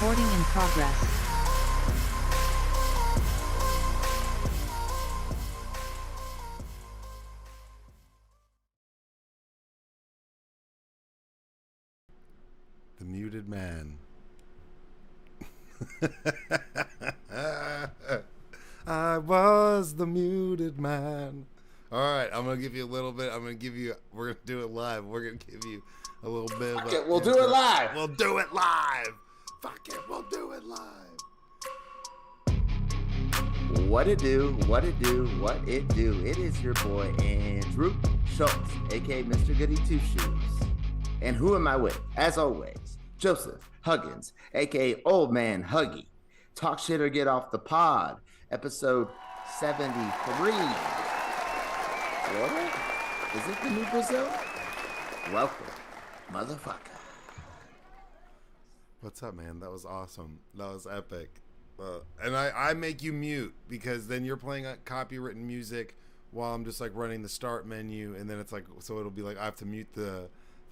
Recording in progress. The muted man. I was the muted man. All right, I'm gonna give you a little bit. We're gonna do it live. We're gonna give you a little bit. Fuck it, we'll do it live. We'll do it live. Fuck it, we'll do it live. What it do? What it do? What it do? It is your boy Andrew Schultz, aka Mr. Goody Two Shoes. And who am I with? As always, Joseph Huggins, aka Old Man Huggie. Talk shit or get off the pod. Episode 73. Florida? Is it the new Brazil? Welcome, motherfucker. What's up, man? That was awesome. That was epic. And I make you mute because then you're playing copywritten music while I'm just like running the start menu, and then it's like, so it'll be like I have to mute the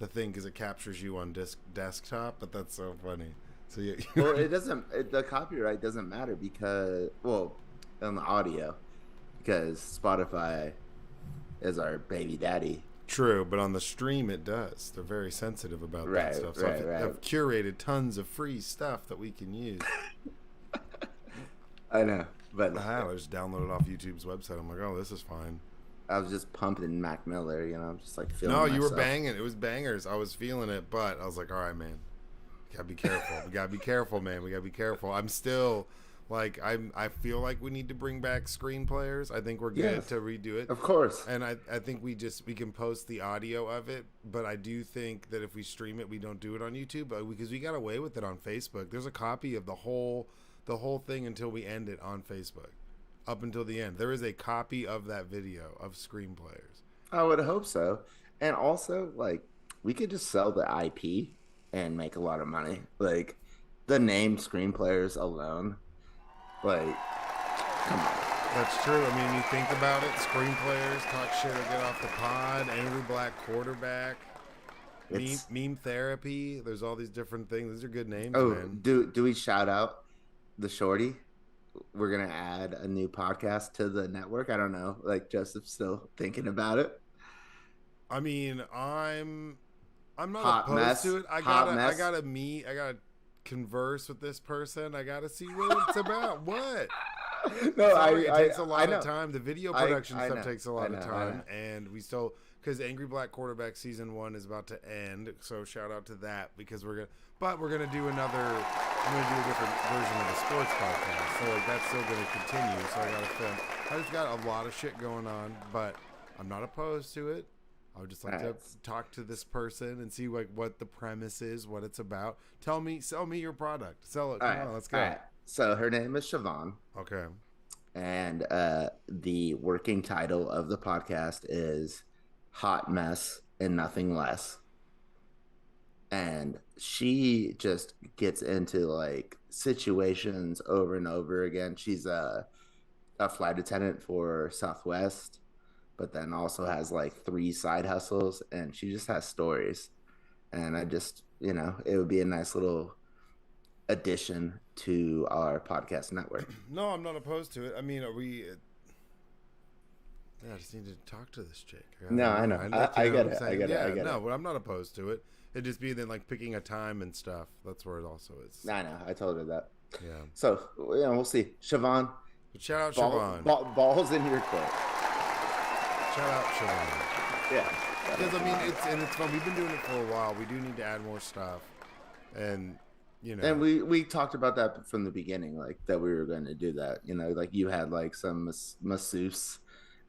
thing because it captures you on desktop. But that's so funny. So yeah. Well, the copyright doesn't matter because, well, on the audio, because Spotify is our baby daddy. True, but on the stream it does. They're very sensitive about that stuff. So I've curated tons of free stuff that we can use. I know, but I just downloaded off YouTube's website. I'm like, oh, this is fine. I was just pumping Mac Miller, I'm just like feeling. No, myself. You were banging. It was bangers. I was feeling it, but I was like, all right, man, we gotta be careful. We gotta be careful, man. We gotta be careful. I'm still. Like I feel like we need to bring back screen players. I think we're good to redo it. Of course. And I think we can post the audio of it, but I do think that if we stream it, we don't do it on YouTube, because we got away with it on Facebook. There's a copy of the whole thing until we end it on Facebook. Up until the end. There is a copy of that video of screen players. I would hope so. And also, like, we could just sell the IP and make a lot of money. Like, the name screen players alone. Like, come on. That's true. I mean, you think about it, screen players, talk shit or get off the pod, angry black quarterback, meme therapy. There's all these different things. These are good names, man. Do we shout out the shorty? We're going to add a new podcast to the network. I don't know. Like, Joseph's still thinking about it. I mean, I'm not Hot opposed mess. to it. I gotta converse with this person. I gotta see what it's about. What? No, it takes a lot of time. The video production I stuff know. takes a lot of I time, know. and we still, because Angry Black Quarterback season 1 is about to end, so shout out to that, because we're gonna do I'm gonna do a different version of the sports podcast, so like that's still gonna continue. So I gotta film. I just got a lot of shit going on, but I'm not opposed to it. I would just like to talk to this person and see like what the premise is, what it's about. Sell me your product. Sell it. Come on, let's go. All right. So her name is Siobhan. Okay. And the working title of the podcast is Hot Mess and Nothing Less. And she just gets into like situations over and over again. She's a flight attendant for Southwest, but then also has like 3 side hustles, and she just has stories. And I just, it would be a nice little addition to our podcast network. No, I'm not opposed to it. I mean, I just need to talk to this chick. No, I know. I get it. I get it. No, but I'm not opposed to it. It'd just be then like picking a time and stuff. That's where it also is. I know. I told her that. Yeah. So, we'll see. Siobhan. Shout out Siobhan. Balls in your court. Shout out Siobhan. Yeah. Because I mean, it's fun. We've been doing it for a while. We do need to add more stuff, and And we talked about that from the beginning, like that we were going to do that. Like you had like some masseuse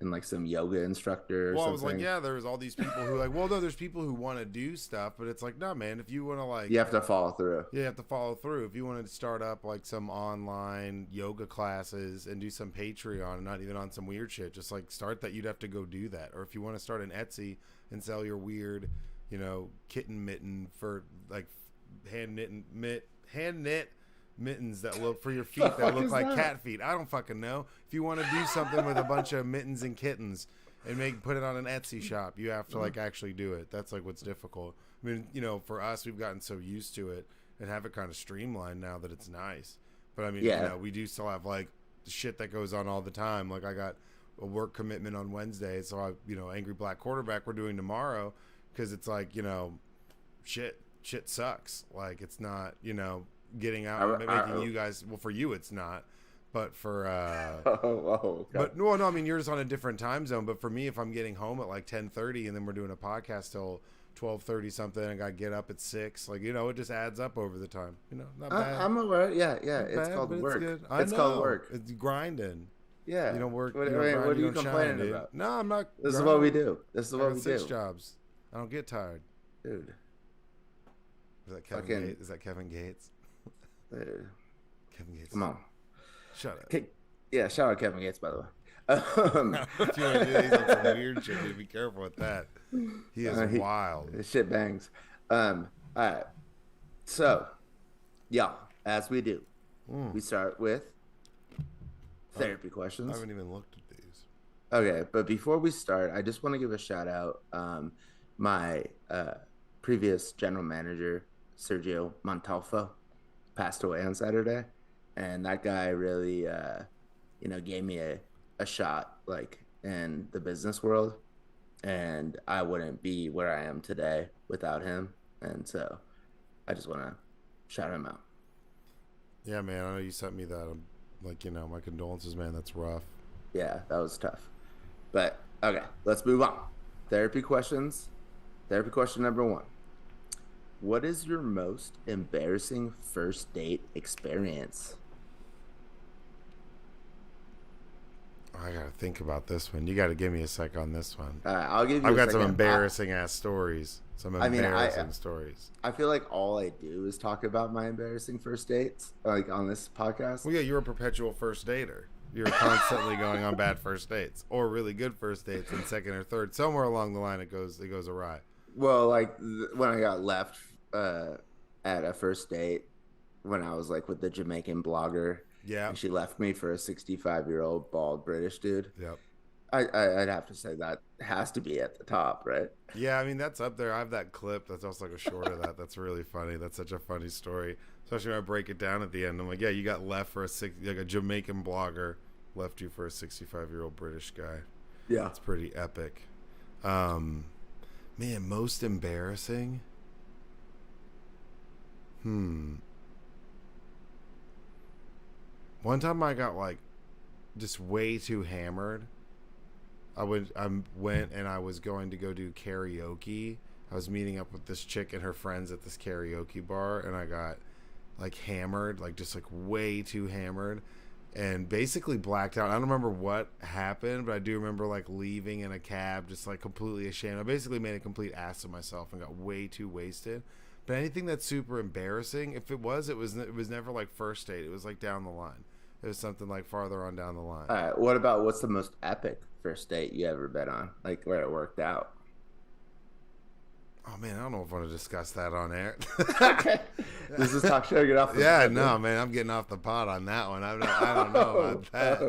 and like some yoga instructor. Well, I was like, yeah, there's all these people who like, well, no, there's people who want to do stuff, but it's like, no, man, if you want to like, you have to follow through. Yeah, you have to follow through. If you want to start up like some online yoga classes and do some Patreon, not even on some weird shit, just like start that, you'd have to go do that. Or if you want to start an Etsy and sell your weird, kitten mitten for like hand knit mittens that look for your feet that look like cat feet. I don't fucking know. If you want to do something with a bunch of mittens and kittens and put it on an Etsy shop, you have to like actually do it. That's like what's difficult. I mean, for us, we've gotten so used to it, and have it kind of streamlined now that it's nice. But I mean, Yeah. we do still have like shit that goes on all the time. Like I got a work commitment on Wednesday, so Angry Black Quarterback we're doing tomorrow because it's like, shit sucks. Like it's not, getting out and making you guys. Well, for you it's not, but for okay. but no, I mean you're just on a different time zone. But for me, if I'm getting home at like 10:30 and then we're doing a podcast till 12:30 something, and I got to get up at 6, like it just adds up over the time. Not bad. I'm aware. Yeah. Not It's bad, called but work. It's, It's called work. It's grinding. Yeah. You don't work. What, you don't grind, what are you don't complaining shine, about? No, I'm not. This grinding. is what we do. This is I what got we 6 do. jobs. I don't get tired. Dude. Is that Kevin Gates? Is that Kevin Gates? Dude. Kevin Gates. Come on. Shut up. Yeah, shout out Kevin Gates, by the way. If you want to do that, he's on some weird shit, dude. Be careful with that. He is wild. His shit bangs. All right. So, as we do, we start with therapy questions. I haven't even looked at these. Okay, but before we start, I just want to give a shout out. My previous general manager, Sergio Montalfo, passed away on Saturday, and that guy really, gave me a shot like in the business world, and I wouldn't be where I am today without him, and so I just want to shout him out. Yeah, man, I know you sent me that. I'm like, my condolences, man. That's rough. Yeah, that was tough. But okay, let's move on. Therapy questions. Therapy question number 1. What is your most embarrassing first date experience? I gotta think about this one. You gotta give me a sec on this one. I'll give you. I've got some embarrassing ass stories. Some embarrassing stories. I feel like all I do is talk about my embarrassing first dates, like on this podcast. Well, yeah, you're a perpetual first dater. You're constantly going on bad first dates or really good first dates, and second or third, somewhere along the line, it goes awry. Well, like when I got left at a first date, when I was like with the Jamaican blogger. Yeah. And she left me for a 65-year-old bald British dude. Yep. I'd have to say that has to be at the top, right? Yeah, I mean, that's up there. I have that clip. That's also like a short of that. That's really funny. That's such a funny story. Especially when I break it down at the end. I'm like, yeah, you got left for a Jamaican blogger left you for a 65-year-old British guy. Yeah. It's pretty epic. Man, most embarrassing? One time I got like just way too hammered. I went and I was going to go do karaoke. I was meeting up with this chick and her friends at this karaoke bar, and I got like hammered, like just like way too hammered, and basically blacked out. I don't remember what happened, but I do remember like leaving in a cab, just like completely ashamed. I basically made a complete ass of myself and got way too wasted. But anything that's super embarrassing, if it was never like first date. It was like down the line. It was something like farther on down the line. All right. What's the most epic first date you ever been on? Like where it worked out? Oh man, I don't know if I want to discuss that on air. Okay. This is talk show. Get off the yeah, pot, no, dude. man, I'm getting off the pot on that one. I don't know about that.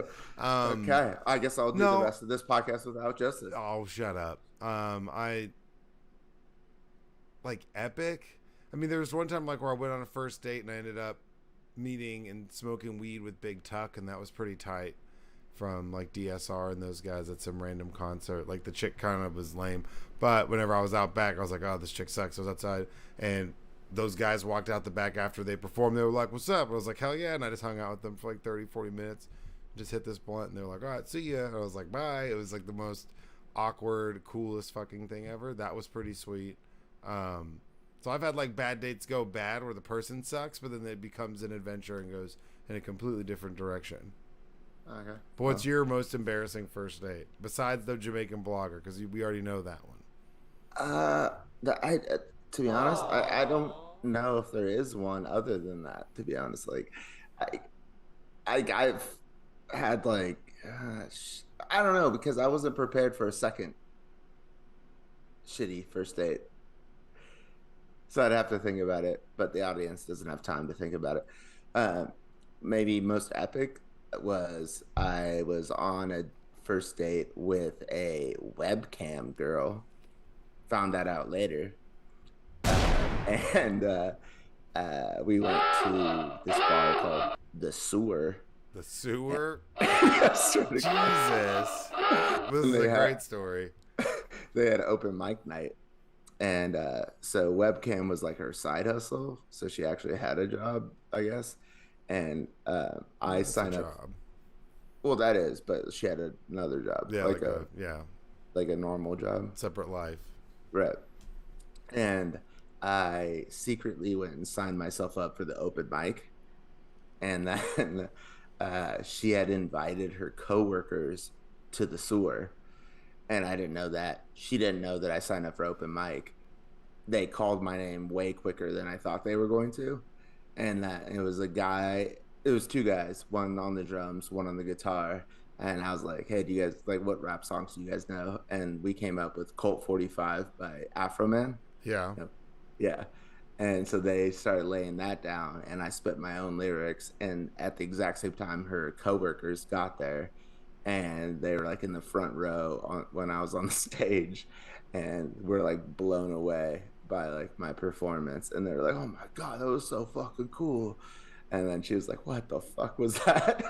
Okay, I guess I'll do the rest of this podcast without Justin. Oh, shut up. I like epic. I mean, there was one time like where I went on a first date and I ended up meeting and smoking weed with Big Tuck, and that was pretty tight. From like DSR and those guys at some random concert. Like the chick kind of was lame, but whenever I was out back, I was like, oh, this chick sucks. I was outside, and those guys walked out the back after they performed. They were like, what's up? I was like, hell yeah. And I just hung out with them for like 30-40 minutes, just hit this blunt, and they were like, all right, see ya. And I was like, bye. It was like the most awkward, coolest fucking thing ever. That was pretty sweet. So I've had like bad dates go bad where the person sucks, but then it becomes an adventure and goes in a completely different direction. Okay. But what's your most embarrassing first date besides the Jamaican blogger? Because we already know that one. To be honest, I don't know if there is one other than that. To be honest, like, I've had like, I don't know, because I wasn't prepared for a second shitty first date, so I'd have to think about it. But the audience doesn't have time to think about it. Maybe most epic was I was on a first date with a webcam girl. Found that out later. And we went to this bar called the Sewer. The sewer. I swear to Jesus. God. This And is a great story. they had open mic night, and so webcam was like her side hustle. So she actually had a job, I guess. And I That's a signed up. job. Well, that is, but she had another job, Yeah, like yeah, like a normal job, separate life. right? And I secretly went and signed myself up for the open mic, and then she had invited her coworkers to the Sewer, and I didn't know that. She didn't know that I signed up for open mic. They called my name way quicker than I thought they were going to, and that it was a guy. It was two guys, one on the drums, one on the guitar. And I was like, "Hey, do you guys like what rap songs do you guys know?" And we came up with "Colt 45" by Afro Man. Yeah. Yep. Yeah. And so they started laying that down, and I spit my own lyrics. And at the exact same time, her coworkers got there, and they were like in the front row when I was on the stage, and we're like blown away by like my performance. And they were like, "Oh my God, that was so fucking cool." And then she was like, "What the fuck was that?"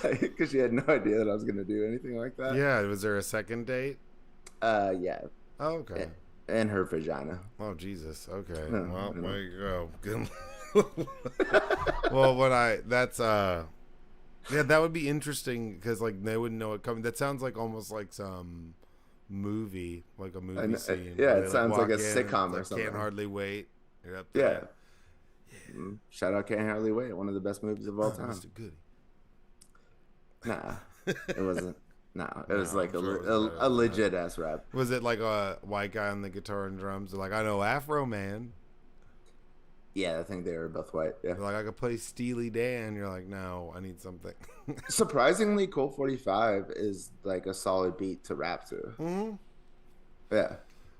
Like, because she had no idea that I was gonna do anything like that. Yeah. Was there a second date? Yeah. Oh, okay. And her vagina. Oh, Jesus. Okay. No, Well, no. there you go. Good. Well, yeah, that would be interesting because like they wouldn't know it coming. That sounds like almost like some movie, like a movie scene. Yeah, where it they, sounds like a walk in, sitcom or like, something. Can't hardly wait. You're up Yeah. there. Shout out Can't Hardly Wait, one of the best movies of all time. Mr. Goody. Nah, it wasn't. Nah, it was No, like I'm sure it was a legit ass rap. Was it like a white guy on the guitar and drums? They're like, I know Afro Man. Yeah, I think they were both white. Yeah. They're like, I could play Steely Dan. You're like, no, I need something. Surprisingly, Colt 45 is like a solid beat to rap to. Mm-hmm. Yeah.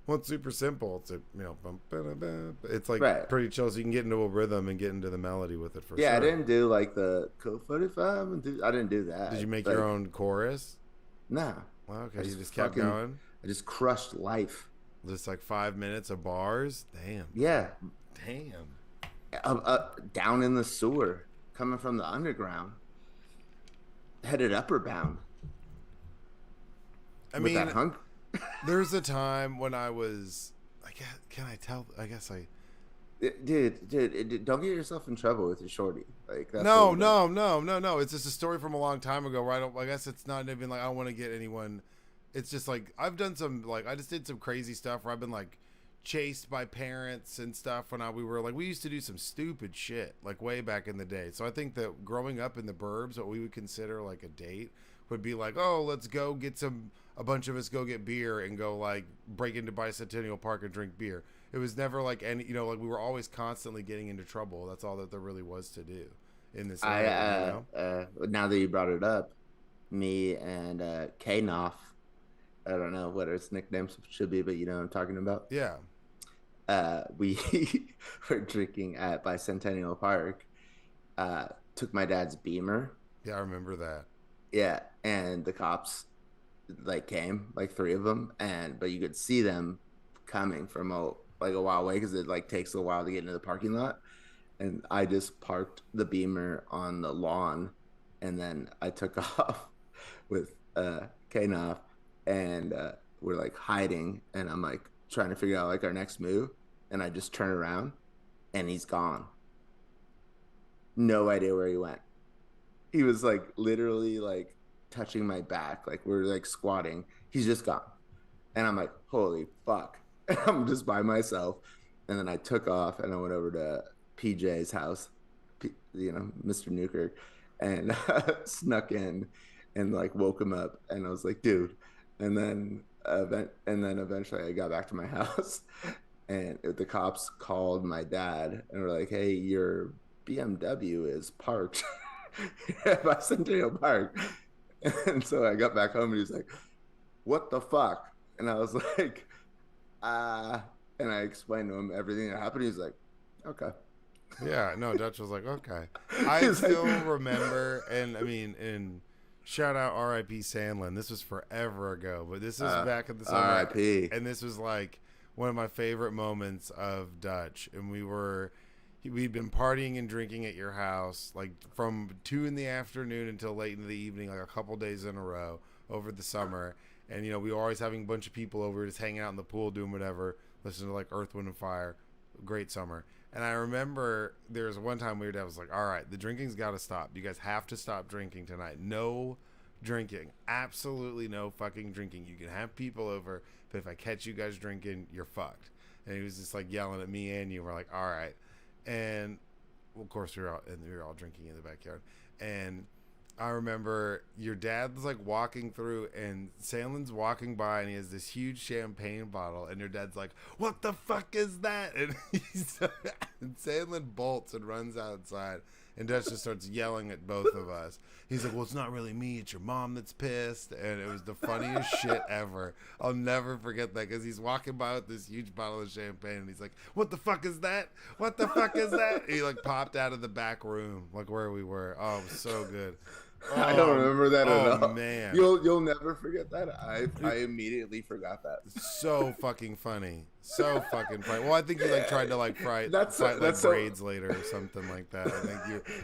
Well, it's super simple. It's a, bum, ba-da, ba. It's like Right. pretty chill, so you can get into a rhythm and get into the melody with it for sure. Yeah, I didn't do like the Colt 45. I didn't do that. Did you make Like, your own chorus? Nah. Well, okay, I you just kept fucking- going. I just crushed life. Just like 5 minutes of bars. Damn. Yeah. Damn. Down in the sewer, coming from the underground, headed upper bound. I with mean, that hunk. there's a time when I was. I guess, can I tell? I guess I. Dude, don't get yourself in trouble with your shorty. Like that's No. what we don't- No. It's just a story from a long time ago. Where I guess it's not even like I don't want to get anyone. It's just like I've done some like I just did some crazy stuff where I've been like chased by parents and stuff when we were like we used to do some stupid shit like way back in the day. So I think that growing up in the burbs, what we would consider like a date would be like, oh, let's go get a bunch of us go get beer and go like break into Bicentennial Park and drink beer. It was never like any, like we were always constantly getting into trouble. That's all that there really was to do in this area, now that you brought it up, me and Knoff, I don't know what its nickname should be, but you know what I'm talking about. Yeah. We were drinking at Bicentennial Park. Took my dad's Beamer. Yeah, I remember that. Yeah, and the cops like came, like 3 of them, but you could see them coming from a while away because it like takes a while to get into the parking lot. And I just parked the Beamer on the lawn, and then I took off with Knoff, and we're like hiding, and I'm like trying to figure out like our next move, and I just turn around, and he's gone. No idea where he went. He was like literally like touching my back, like we're like squatting. He's just gone, and I'm like, holy fuck! And I'm just by myself, and then I took off, and I went over to PJ's house, Mr. Newkirk, and snuck in, and like woke him up, and I was like, dude, and then eventually I got back to my house, and the cops called my dad and were like, hey, your BMW is parked by Centennial Park. And so I got back home, and he's like, what the fuck? And I was like, and I explained to him everything that happened. He's like, okay. Yeah, no, Dutch was like, okay. I still remember, and I mean, and shout out R.I.P. Sandlin. This was forever ago, but this was back at the summer. R.I.P. And this was like one of my favorite moments of Dutch. And we were we'd been partying and drinking at your house like from 2 in the afternoon until late in the evening, like a couple days in a row over the summer. And we were always having a bunch of people over, just hanging out in the pool, doing whatever, listening to like Earth, Wind and Fire. Great summer. And I remember there was one time your dad was like, all right, the drinking's got to stop. You guys have to stop drinking tonight. No drinking. Absolutely no fucking drinking. You can have people over, but if I catch you guys drinking, you're fucked. And he was just like yelling at me and you. We're like, all right. And well, of course we were all drinking in the backyard. And I remember your dad's like walking through, and Sandlin's walking by, and he has this huge champagne bottle, and your dad's like, "What the fuck is that?" And and Sandlin bolts and runs outside, and Dutch just starts yelling at both of us. He's like, "Well, it's not really me, it's your mom that's pissed." And it was the funniest shit ever. I'll never forget that, because he's walking by with this huge bottle of champagne, and he's like, "What the fuck is that? What the fuck is that?" And he like popped out of the back room, like where we were. Oh, it was so good. I don't remember that at all. Man, you'll never forget that. I immediately forgot that. So fucking funny, so fucking funny. Well, I think you like tried to like fry that's braids later or something like that. I think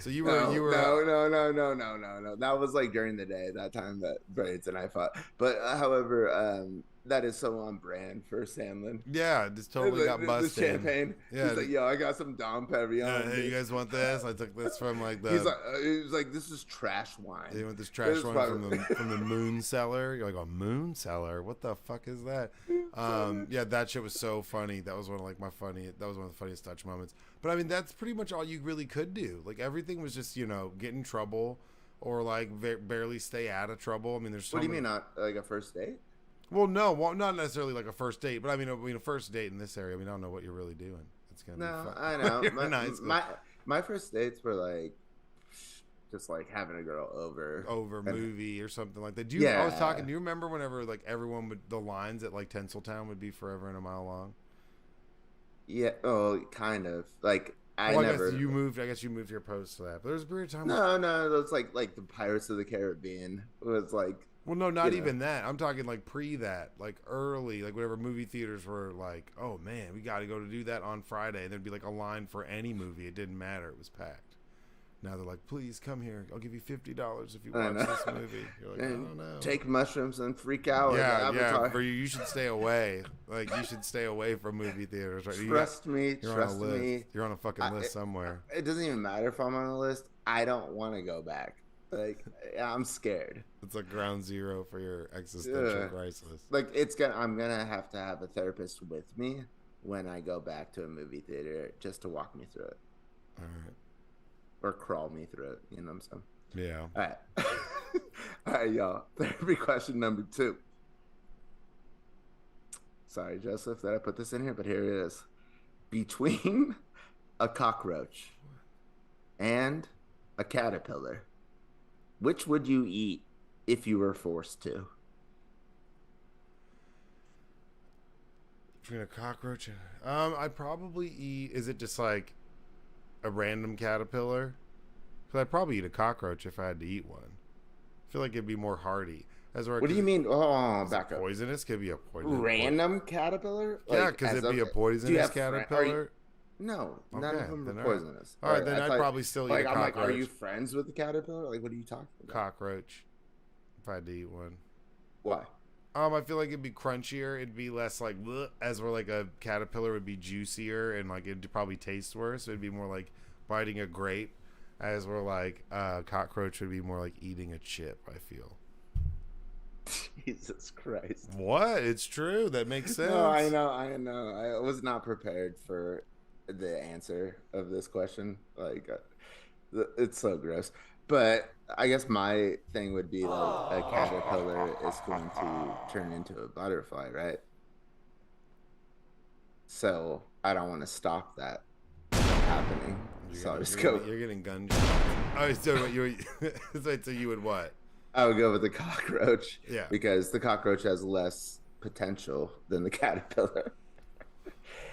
you were. No. That was like during the day. That time that braids and I fought. But however, that is so on brand for Sandlin. Yeah, just totally got busted. The champagne. Yeah, he's like, "Yo, I got some Dom Perignon. Hey, you guys want this? I took this from like the." He was like, "This is trash wine." You want this trash wine from the Moon Cellar? You're like, "A Moon Cellar? What the fuck is that?" Yeah, that shit was so funny. That was one of like That was one of the funniest Dutch moments. But I mean, that's pretty much all you really could do. Like everything was just get in trouble or like barely stay out of trouble. I mean, there's. What do you mean, not like a first date? Well, no, not necessarily like a first date, but I mean, a first date in this area. I mean, I don't know what you're really doing. It's gonna be fun. I know. My first dates were like just like having a girl over movie or something like that. Do you remember whenever like everyone would, the lines at like Tinseltown would be forever and a mile long? Yeah. Oh, kind of. Like I guess you moved your post to that. But there was a period of time. No. It was like the Pirates of the Caribbean. It was like. Well, no, not even that. I'm talking like pre that, like early, like whatever movie theaters were like, oh man, we got to go to do that on Friday. And there'd be like a line for any movie. It didn't matter. It was packed. Now they're like, please come here. I'll give you $50 if you watch this movie. You're like, I don't know. Take mushrooms and freak out. Yeah. For you should stay away. Like you should stay away from movie theaters. Right? Trust me. You're on a fucking list somewhere. It doesn't even matter if I'm on a list. I don't want to go back. Like I'm scared. It's like ground zero for your existential crisis. Like I'm gonna have to have a therapist with me when I go back to a movie theater just to walk me through it. All right. Or crawl me through it. You know what I'm saying? Yeah. All right. All right, y'all. Therapy question number 2. Sorry, Joseph, that I put this in here, but here it is. Between a cockroach and a caterpillar, which would you eat if you were forced to? Between a cockroach and... I'd probably eat... Is it just like a random caterpillar? Because I'd probably eat a cockroach if I had to eat one. I feel like it'd be more hardy. What do you mean? Oh, back up. Poisonous? Could be a poisonous... Random caterpillar? Yeah, because it'd be a poisonous caterpillar. No, none of them are poisonous. All right, then I'd probably still eat a cockroach. I'm like, are you friends with the caterpillar? Like, what are you talking about? Cockroach. If I had to eat one. Why? I feel like it'd be crunchier. It'd be less like, bleh, as where like a caterpillar would be juicier and like it'd probably taste worse. It'd be more like biting a grape, as where like cockroach would be more like eating a chip. I feel. Jesus Christ! What? It's true. That makes sense. No, I know. I was not prepared for the answer of this question. Like, it's so gross. But I guess my thing would be like a caterpillar is going to turn into a butterfly, right? So I don't want to stop that from happening. You're getting gun shots. Oh, so you would what? I would go with the cockroach. Yeah. Because the cockroach has less potential than the caterpillar.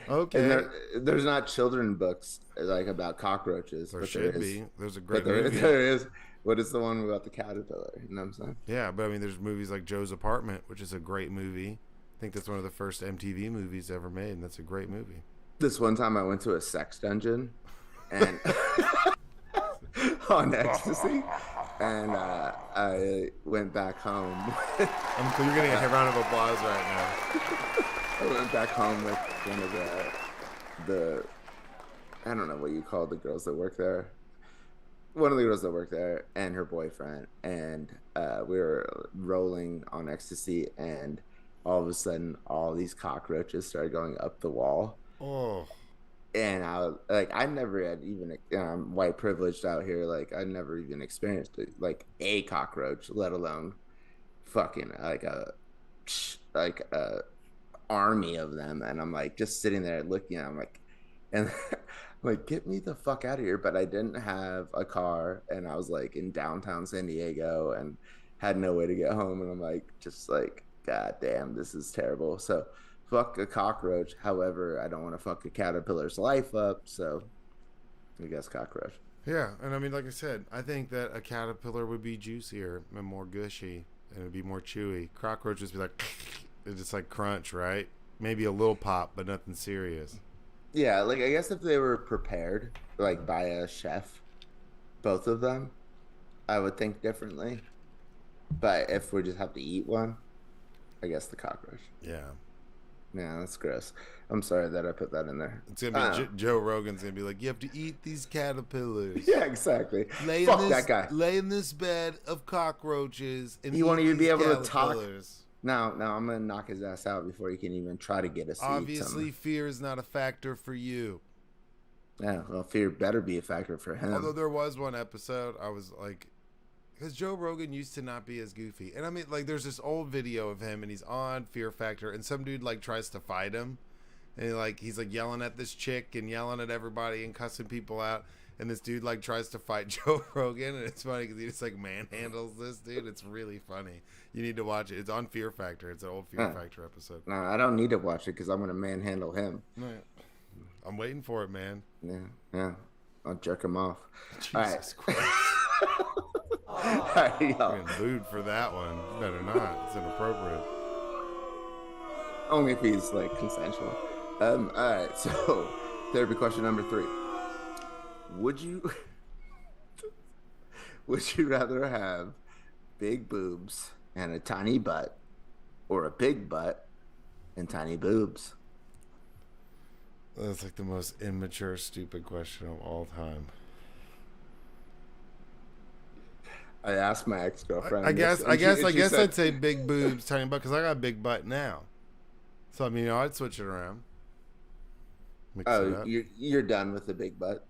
Okay. And there's not children books like about cockroaches. There should be. There's a great movie. There is. What is the one about the caterpillar? You know what I'm saying? Yeah, but I mean, there's movies like Joe's Apartment, which is a great movie. I think that's one of the first MTV movies ever made, and that's a great movie. This one time I went to a sex dungeon, and on ecstasy, and I went back home. You're getting a round of applause right now. I went back home with one of the I don't know what you call the girls that work there. One of the girls that worked there and her boyfriend, and we were rolling on ecstasy, and all of a sudden, all these cockroaches started going up the wall. Oh. And I was like, I never had even, I'm white privileged out here. Like, I never even experienced it, like a cockroach, let alone fucking like a army of them. And I'm like, just sitting there looking at them, like, and like, get me the fuck out of here. But I didn't have a car, and I was like in downtown San Diego and had no way to get home. And I'm like, just like, God damn, this is terrible. So fuck a cockroach. However, I don't want to fuck a caterpillar's life up. So I guess cockroach. Yeah, and I mean, like I said, I think that a caterpillar would be juicier and more gushy, and it'd be more chewy. Cockroaches be like, it's just like crunch, right? Maybe a little pop, but nothing serious. Yeah, like I guess if they were prepared, like by a chef, both of them, I would think differently. But if we just have to eat one, I guess the cockroach. Yeah. Yeah, that's gross. I'm sorry that I put that in there. It's gonna be Joe Rogan's gonna be like, you have to eat these caterpillars. Yeah, exactly. Fuck that guy. Lay in this bed of cockroaches and you won't even be able to talk. No, I'm gonna knock his ass out before he can even try to get us. Obviously, fear is not a factor for you. Yeah, well, fear better be a factor for him. Although there was one episode, I was like, because Joe Rogan used to not be as goofy, and I mean, like, there's this old video of him, and he's on Fear Factor, and some dude like tries to fight him, and he's like yelling at this chick and yelling at everybody and cussing people out. And this dude like tries to fight Joe Rogan, and it's funny because he just like manhandles this dude. It's really funny. You need to watch it. It's on Fear Factor. It's an old Fear Factor episode. No, I don't need to watch it because I'm gonna manhandle him. I'm waiting for it, man. Yeah. I'll jerk him off. Jesus Christ. All right, I'm getting booed for that one. You better not. It's inappropriate. Only if he's like consensual. All right. So, therapy question number 3. Would you rather have big boobs and a tiny butt, or a big butt and tiny boobs? That's like the most immature, stupid question of all time. I asked my ex-girlfriend. I guess I'd say big boobs, tiny butt, because I got a big butt now. So I mean, I'd switch it around. Mix it up. You're done with the big butt.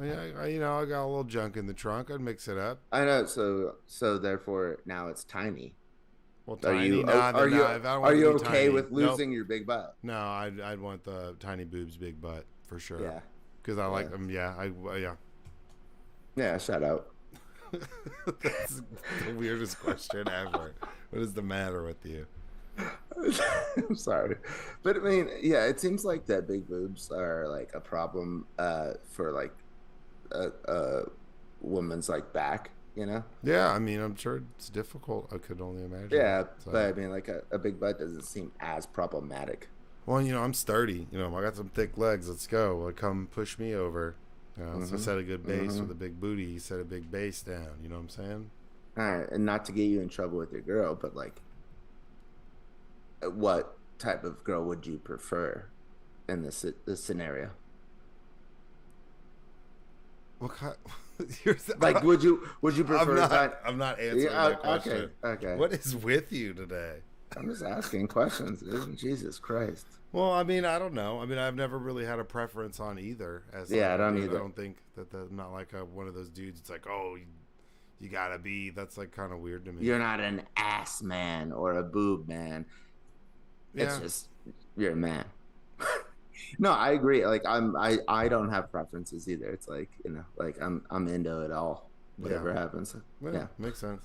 Yeah, I got a little junk in the trunk. I'd mix it up. I know. So therefore, now it's tiny. Well, tiny. Are you okay with losing your big butt? No, I'd want the tiny boobs, big butt for sure. Yeah, because I like them. Yeah, yeah. Yeah, shout out. That's the weirdest question ever. What is the matter with you? I'm sorry, but I mean, yeah, it seems like that big boobs are like a problem for like a woman's like back, you know? Yeah, I mean, I'm sure it's difficult. I could only imagine. Yeah, so. But I mean, like a big butt doesn't seem as problematic. Well, I'm sturdy. I got some thick legs. Let's go. Like, come push me over. So set a good base with a big booty. You set a big base down. You know what I'm saying? All right, and not to get you in trouble with your girl, but like, what type of girl would you prefer in this scenario? What kind? Like, would you prefer? I'm not answering that question. Okay. What is with you today? I'm just asking questions, dude. Jesus Christ. Well, I mean, I don't know. I mean, I've never really had a preference on either. I don't either. I don't think that I'm not like one of those dudes. It's like, oh, you gotta be. That's like kind of weird to me. You're not an ass man or a boob man. It's just you're a man. No, I agree. Like I don't have preferences either. It's like, like I'm into it all. Whatever happens. Yeah, makes sense.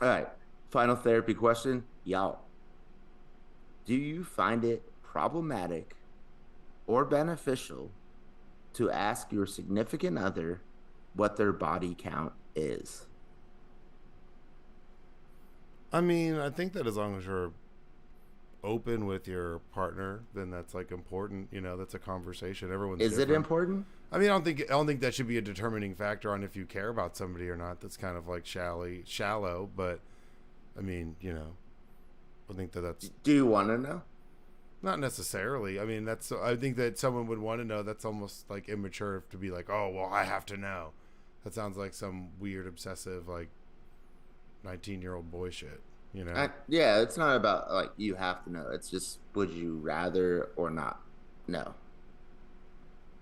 All right. Final therapy question, y'all. Do you find it problematic or beneficial to ask your significant other what their body count is? I mean, I think that as long as you're open with your partner, then that's like important. You know, that's a conversation. Everyone's Is it different. important? I mean, I don't think that should be a determining factor on if you care about somebody or not. That's kind of like shallow. But I mean, you know, I think that's Do you want to know? not necessarily. I mean, that's. I think that someone would want to know. That's almost like immature to be like, oh, well, I have to know. That sounds like some weird, obsessive, like 19-year-old boy shit. You know. Yeah, it's not about like you have to know. It's just would you rather or not know?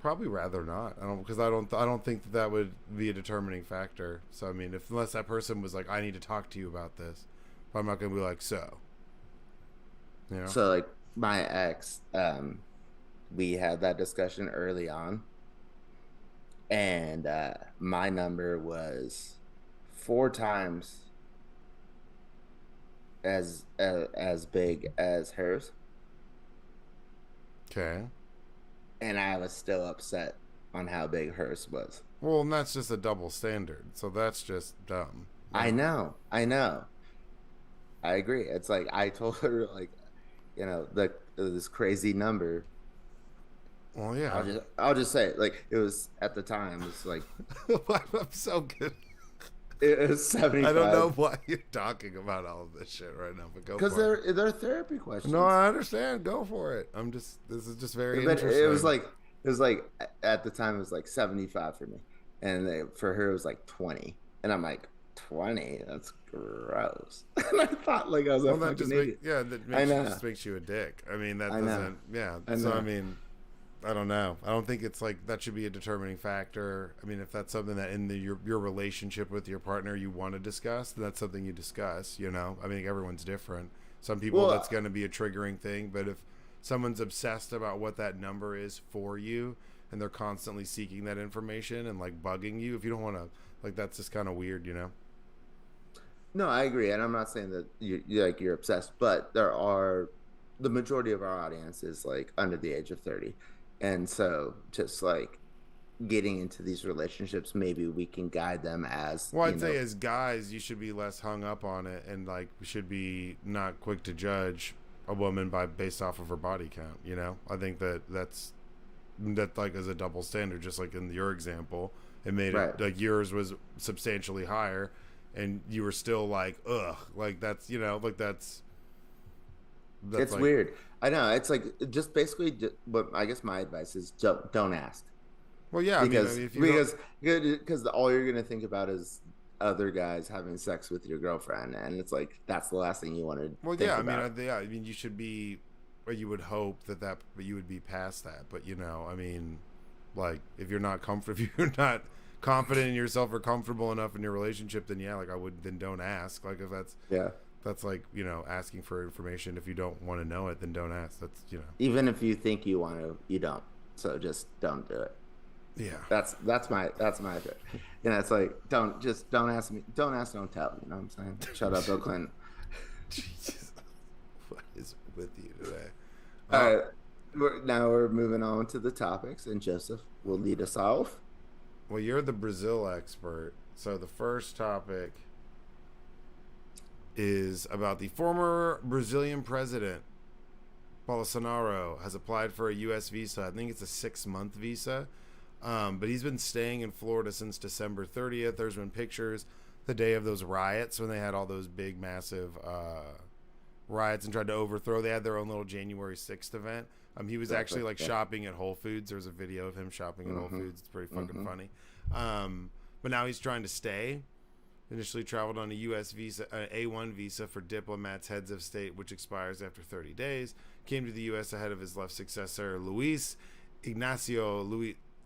Probably rather not. I don't think that would be a determining factor. So I mean, if unless that person was like, I need to talk to you about this, but I'm not gonna be like, so, you know. So like my ex, we had that discussion early on, and my number was 4 times as big as hers, Okay. and I was still upset on how big hers was. Well, and that's just a double standard. So that's just dumb. I Like, know, I know, I agree. It's like I told her like, this crazy number. well, yeah. I'll just say it. Like it was at the time. It's like I'm so good. it was I don't know 75 why you're talking about all of this shit right now, but go because for it. they're therapy questions. No, I understand. Go for it. This is just very But interesting. it was like at the time it was like 75 for me, and for her it was like 20, and I'm like 20. That's gross. And I thought like I was a Well, that fucking just idiot. just makes you a dick. I mean, that I know. doesn't. Yeah. I So know. I mean, I don't know. I don't think it's like that should be a determining factor. I mean, if that's something that in your relationship with your partner you want to discuss, then that's something you discuss. You know, I mean, everyone's different. Some people Well, that's going to be a triggering thing, but if someone's obsessed about what that number is for you and they're constantly seeking that information and like bugging you, if you don't want to, like, that's just kind of weird, you know? no, I agree, and I'm not saying that you're obsessed, but the majority of our audience is like under the age of 30, and so just like getting into these relationships, maybe we can guide them as Well, I'd say as guys, you should be less hung up on it, and like we should be not quick to judge a woman based off of her body count. You know, I think that like as a double standard, just like in your example, it made right. it like yours was substantially higher, and you were still like, ugh, like that's like that's It's like, weird. I know. It's like just basically, but I guess my advice is don't ask well, yeah, because if you don't, all you're gonna think about is other guys having sex with your girlfriend, and it's like that's the last thing you want to well, think yeah, about. I mean, you should be, or you would hope but you would be past that. But I mean, like if you're not if you're not confident in yourself or comfortable enough in your relationship, then yeah, like then don't ask. Like if Yeah. that's like asking for information. If you don't want to know it, then don't ask. That's Even if you think you want to, you don't. So just don't do it. yeah. That's my it's like don't ask me, don't ask, don't tell. You know what I'm saying? Shut up, Bill Clinton. Jesus, what is with you today? All right, now we're moving on to the topics, and Joseph will lead us off. Well, you're the Brazil expert, so the first topic is about the former Brazilian president Bolsonaro has applied for a U.S. visa. I think it's a 6-month visa. But he's been staying in Florida since December 30th. There's been pictures the day of those riots when they had all those big, massive riots and tried to overthrow. They had their own little January 6th event. He was actually like shopping at Whole Foods. There's a video of him shopping at Whole Foods. It's pretty fucking funny. But now he's trying to stay. Initially traveled on a U.S. visa, an A1 visa for diplomats, heads of state, which expires after 30 days. Came to the U.S. ahead of his left successor, Luis Ignacio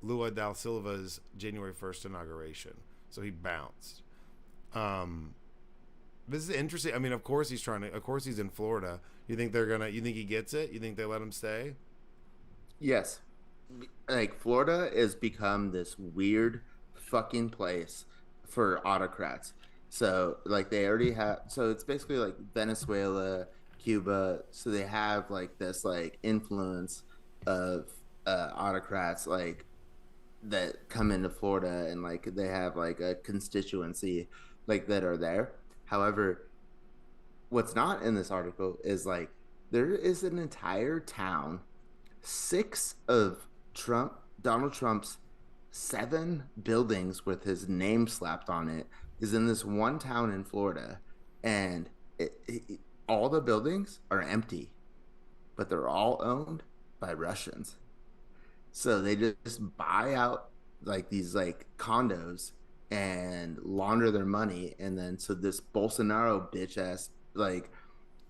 Lula da Silva's January 1st inauguration. So he bounced. This is interesting. I mean, of course he's in Florida. You think he gets it? You think they let him stay? Yes. Like Florida has become this weird fucking place for autocrats. So like they already have, so it's basically like Venezuela, Cuba. So they have like this like influence of autocrats like that come into Florida, and like they have like a constituency like that are there. However, what's not in this article is like There is an entire town, six of Donald Trump's seven buildings with his name slapped on it is in this one town in Florida, and all the buildings are empty, but they're all owned by Russians. So they just buy out like these like condos and launder their money, and then so this Bolsonaro bitch ass like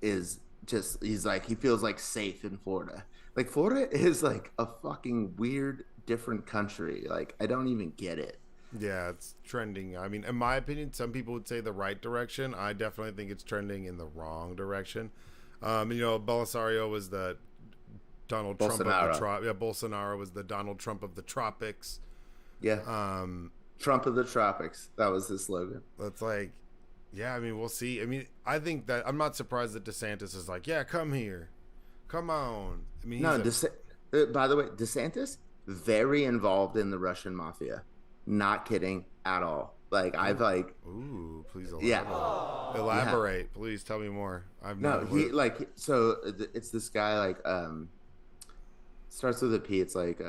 is just he's like he feels like safe in Florida. Like Florida is like a fucking weird different country. Like I don't even get it. Yeah, it's trending. I mean, in my opinion, some people would say the right direction. I definitely think it's trending in the wrong direction. Belisario was the Donald Trump of the Bolsonaro was the Donald Trump of the tropics. Yeah. Trump of the tropics. That was his slogan. That's like, yeah, I mean, we'll see. I mean, I think that I'm not surprised that DeSantis is like, yeah, come here. Come on. I mean, no, by the way, DeSantis, very involved in the Russian mafia. Not kidding at all. Like, I've like... Ooh, please elaborate. Yeah. Please tell me more. It's this guy, like, starts with a P. It's like,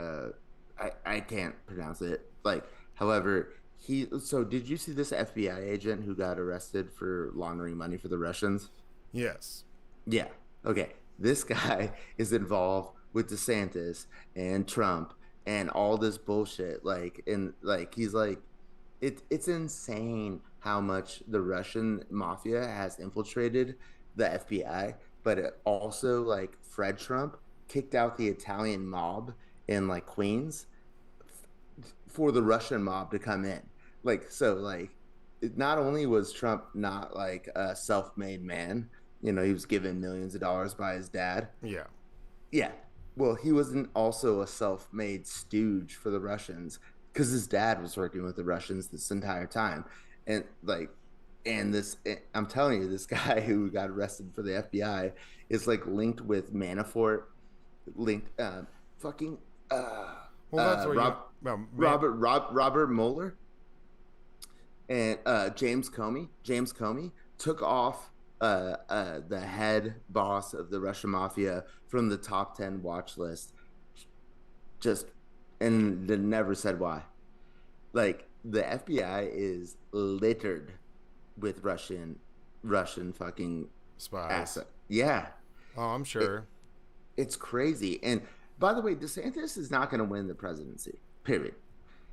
I can't pronounce it. Like, however, did you see this FBI agent who got arrested for laundering money for the Russians? Yes. Yeah. Okay. This guy is involved with DeSantis and Trump and all this bullshit. Like, and like, he's like, it's insane how much the Russian mafia has infiltrated the FBI, but it also like Fred Trump kicked out the Italian mob in like Queens for the Russian mob to come in. Like, so like, not only was Trump not like a self-made man, he was given millions of dollars by his dad. Yeah. Yeah. Well, he wasn't also a self-made stooge for the Russians because his dad was working with the Russians this entire time. And I'm telling you, this guy who got arrested for the FBI is like linked with Manafort, Robert Mueller and James Comey took off the head boss of the Russian mafia from the top 10 watch list, and they never said why. Like, the FBI is littered with Russian fucking spies. Asset. Yeah. Oh, I'm sure. It's crazy. And by the way, DeSantis is not going to win the presidency. Period.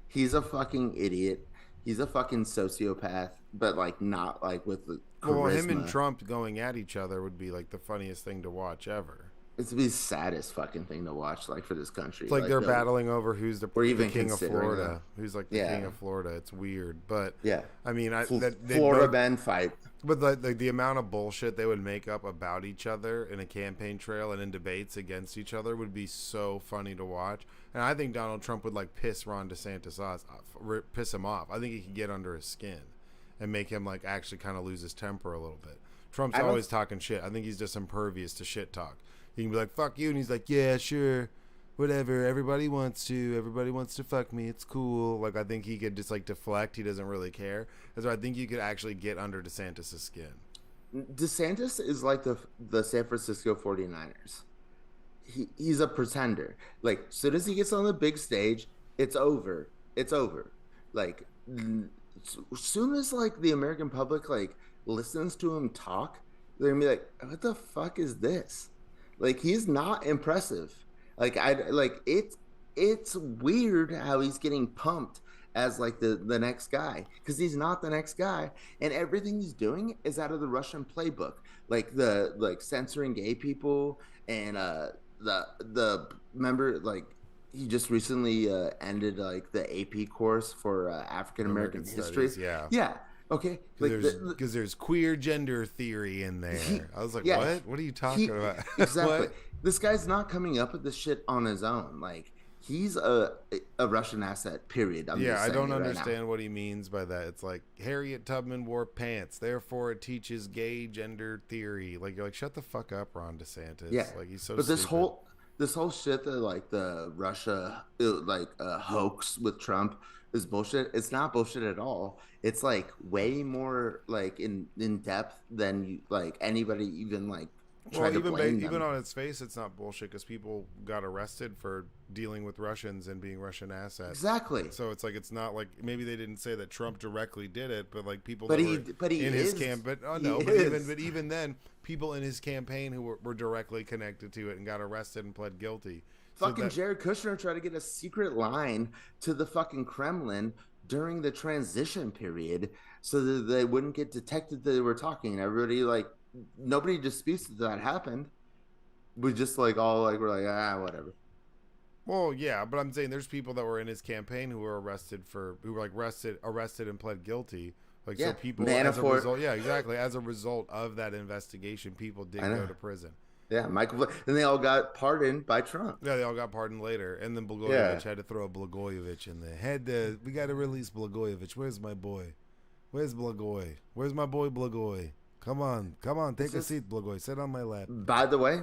He's a fucking idiot. He's a fucking sociopath, but like not like with the charisma. Well, him and Trump going at each other would be like the funniest thing to watch ever. It's the saddest fucking thing to watch, like for this country. It's like they're battling over who's the king of Florida, who's like the king of Florida. It's weird, but yeah, I mean, Florida Ben fight. But the amount of bullshit they would make up about each other in a campaign trail and in debates against each other would be so funny to watch. And I think Donald Trump would like piss Ron DeSantis off, piss him off. I think he could get under his skin and make him like actually kind of lose his temper a little bit. Trump's always talking shit. I think he's just impervious to shit talk. He can be like, fuck you. And he's like, yeah, sure. Whatever. Everybody wants to fuck me. It's cool. Like, I think he could just like deflect. He doesn't really care. And so I think you could actually get under DeSantis' skin. DeSantis is like the San Francisco 49ers. He's a pretender. Like, as soon as he gets on the big stage, it's over. It's over. Like, as soon as like the American public like listens to him talk, they're gonna be like, what the fuck is this? Like, he's not impressive. Like, it's weird how he's getting pumped as like the next guy, because he's not the next guy, and everything he's doing is out of the Russian playbook, like the censoring gay people and the member, like he just recently ended like the AP course for African American history. Yeah. Okay, because there's queer gender theory in there. I was like, what are you talking about? Exactly. This guy's not coming up with this shit on his own. Like, he's a Russian asset, period. I don't understand what he means by that. It's like Harriet Tubman wore pants, therefore it teaches gay gender theory. Like, you're like, shut the fuck up, Ron DeSantis. Yeah. Like, he's so But stupid. this whole shit that like the Russia hoax with Trump is bullshit. It's not bullshit at all. It's like way more like in depth than you, like anybody even like try to blame Even them. on its face, it's not bullshit because people got arrested for dealing with Russians and being Russian assets. Exactly. So it's like it's not like maybe they didn't say that Trump directly did it, but like people But that were he in his is camp. But oh he no, is. but even then, people in his campaign who were directly connected to it and got arrested and pled guilty. So Fucking that Jared Kushner tried to get a secret line to the fucking Kremlin during the transition period so that they wouldn't get detected that they were talking. Everybody like nobody disputes that happened. We just like all like we're like whatever. well, yeah, but I'm saying there's people that were in his campaign who were who were like arrested and pled guilty. Like so, Yeah, people as a Manafort. result, yeah, exactly. As a result of that investigation, people did I go know. to prison. Yeah, Michael. And they all got pardoned by Trump. Yeah, they all got pardoned later, and then Yeah. Blagojevich had to throw Blagojevich in there. Had to, we got to release Blagojevich. Where's my boy? Where's Blagoy? Where's my boy Blagoy? Come on, take a seat, Blagoy. Sit on my lap. By the way,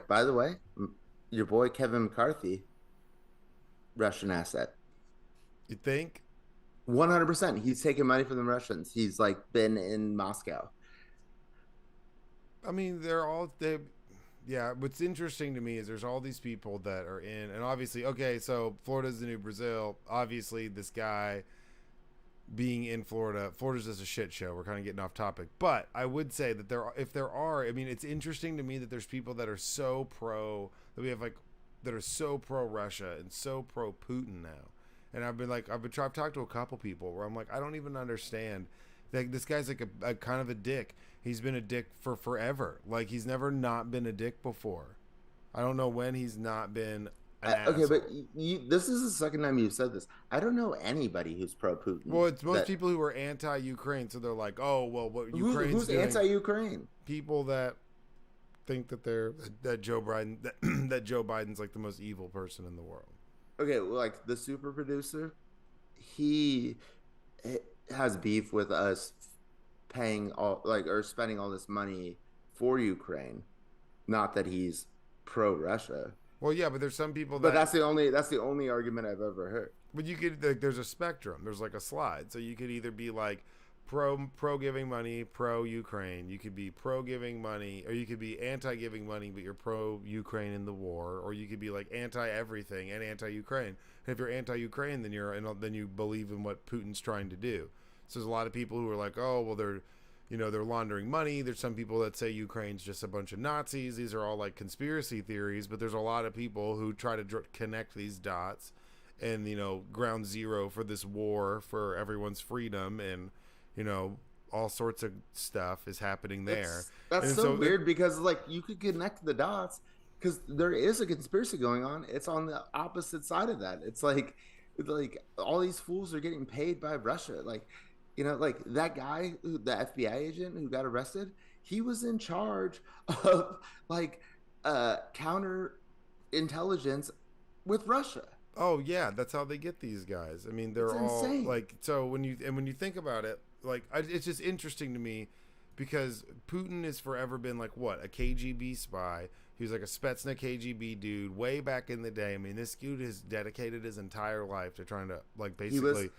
your boy Kevin McCarthy, Russian asset. You think? 100%. He's taking money from the Russians. He's like been in Moscow. I mean, yeah. What's interesting to me is there's all these people that are in, and obviously, okay, so Florida's the new Brazil. Obviously, this guy being in Florida's just a shit show. We're kind of getting off topic, but I would say that I mean, it's interesting to me that there's people that are so pro that we have like that are so pro Russia and so pro Putin now. And I've talked to a couple people where I'm like, I don't even understand. Like this guy's like a kind of a dick. He's been a dick for forever. Like he's never not been a dick before. I don't know when he's not been an asshole. Okay, but this is the second time you've said this. I don't know anybody who's pro Putin. Well, it's most people who are anti-Ukraine, so they're like, "Oh, well, what Ukraine's who's doing?" anti-Ukraine? People that think that that Joe Biden that Joe Biden's like the most evil person in the world. Okay, well, like the super producer, he has beef with us paying all like or spending all this money for Ukraine. Not that he's pro Russia. Well, yeah, but there's some people But that's the only argument I've ever heard. But you could like, there's a spectrum. There's like a slide. So you could either be like pro giving money, pro Ukraine. You could be pro giving money, or you could be anti giving money, but you're pro Ukraine in the war, or you could be like anti everything and anti Ukraine. And if you're anti Ukraine, then then you believe in what Putin's trying to do. So there's a lot of people who are like, oh well, they're laundering money. There's some people that say Ukraine's just a bunch of Nazis. These are all like conspiracy theories, but there's a lot of people who try to connect these dots and, ground zero for this war for everyone's freedom and, all sorts of stuff is happening there. That's so weird because like you could connect the dots because there is a conspiracy going on. It's on the opposite side of that. It's like all these fools are getting paid by Russia. Like, like that guy, the FBI agent who got arrested, he was in charge of like counter intelligence with Russia. Oh yeah, that's how they get these guys. I mean, they're all insane. like so when you think about it, like it's just interesting to me because Putin has forever been like what, a KGB spy. He was like a Spetsnaz KGB dude way back in the day. I mean, this dude has dedicated his entire life to trying to like basically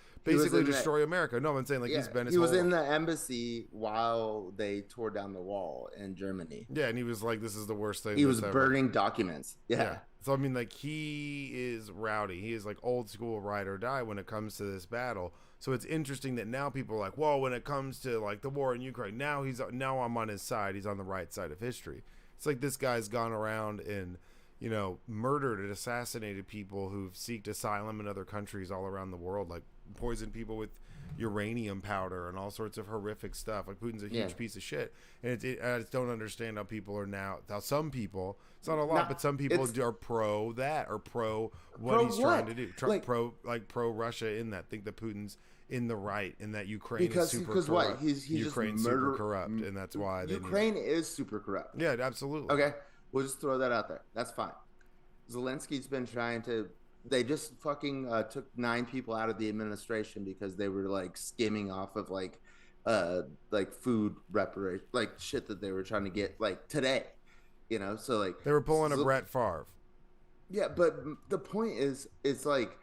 destroy America. No, I'm saying like he's been. He was in the embassy while they tore down the wall in Germany. Yeah, and he was like, "This is the worst thing." He was burning documents. Yeah. So I mean, like he is rowdy. He is like old school ride or die when it comes to this battle. So it's interesting that now people are like, "Whoa!" When it comes to like the war in Ukraine, now I'm on his side. He's on the right side of history. It's like this guy's gone around and, murdered and assassinated people who've sought asylum in other countries all around the world, like poisoned people with uranium powder and all sorts of horrific stuff. Like Putin's a huge piece of shit. And I just don't understand how some people, it's not a lot, but some people are pro that or pro what he's trying to do. Pro Russia in that. Think that Putin's in the right and that Ukraine is super corrupt. What? He's Ukraine's super corrupt, and that's why Ukraine is super corrupt. Yeah, absolutely. Okay, we'll just throw that out there. That's fine. Zelensky's been trying to. They just fucking took 9 people out of the administration because they were like skimming off of like food reparation, like shit that they were trying to get like today. So like they were pulling a Brett Favre. Yeah, but the point is, it's like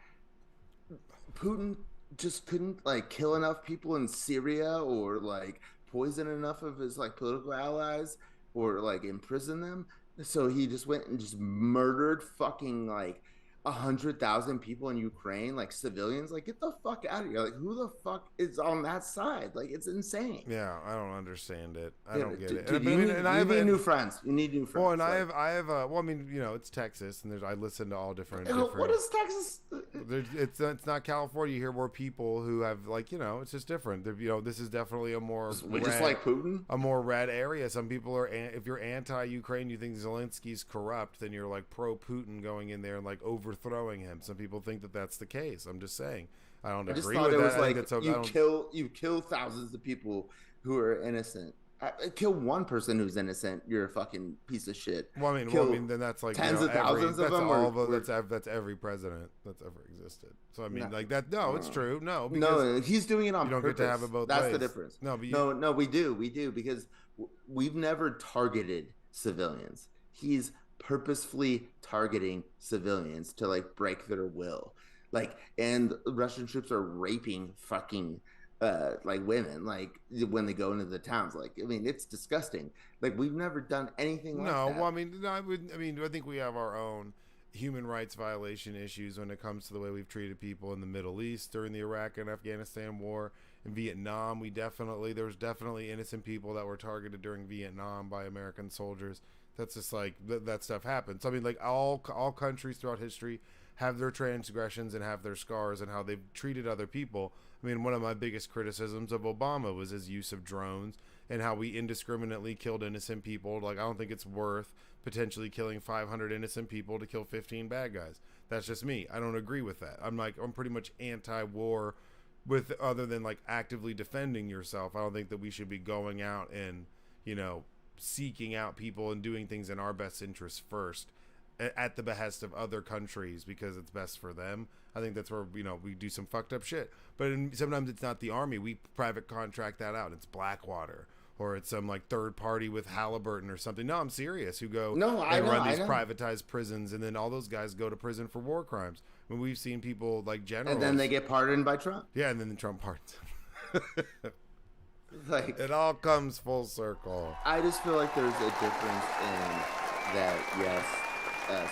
Putin just couldn't like kill enough people in Syria or like poison enough of his like political allies or like imprison them So he just went and just murdered fucking like 100,000 people in Ukraine, like civilians. Like, get the fuck out of here! Like, who the fuck is on that side? Like, it's insane. Yeah, I don't understand it. I Yeah, don't get it. dude, But I mean, and I you have, need new friends. You need new well, friends. and Like, well, I mean, it's Texas, and I listen to all different, what is Texas? it's not California. You hear more people who have like, it's just different. This is definitely a more We red, just like Putin. a more red area. Some people are, if you're anti-Ukraine, you think Zelensky's corrupt, then you're like pro-Putin going in there and like overthrowing him. Some people think that that's the case. I'm just saying. I don't I just agree thought with it that. was I think like it's okay. you kill thousands of people who are innocent. Kill one person who's innocent. You're a fucking piece of shit. Well, Kill then that's like tens of thousands of that's them. all that's every president that's ever existed. So I mean, No, like that. No, it's true. No, because no, he's doing it on you don't purpose. get to have it both That's ways. the difference. No, but No, we do because we've never targeted civilians. He's purposefully targeting civilians to like break their will, like, and Russian troops are raping fucking like women, like when they go into the towns. Like, I mean, it's disgusting. Like, we've never done anything like no. that. Well, I mean, no, I think we have our own human rights violation issues when it comes to the way we've treated people in the Middle East during the Iraq and Afghanistan war. In Vietnam, there was definitely innocent people that were targeted during Vietnam by American soldiers. That's just like that stuff happens. So, I mean, like all countries throughout history have their transgressions and have their scars and how they've treated other people. I mean, one of my biggest criticisms of Obama was his use of drones and how we indiscriminately killed innocent people. Like, I don't think it's worth potentially killing 500 innocent people to kill 15 bad guys. That's just me. I don't agree with that. I'm pretty much anti-war, with other than like actively defending yourself. I don't think that we should be going out and, seeking out people and doing things in our best interest first at the behest of other countries because it's best for them. I think that's where we do some fucked up shit. But sometimes it's not the army. We private contract that out. It's Blackwater or it's some like third party with Halliburton or something. No, I'm serious. Who go and run these privatized prisons, and then all those guys go to prison for war crimes. When we've seen people like generals, and then they get pardoned by Trump. Yeah, and then Trump pardons. Like, it all comes full circle. I just feel like there's a difference in that. Yes,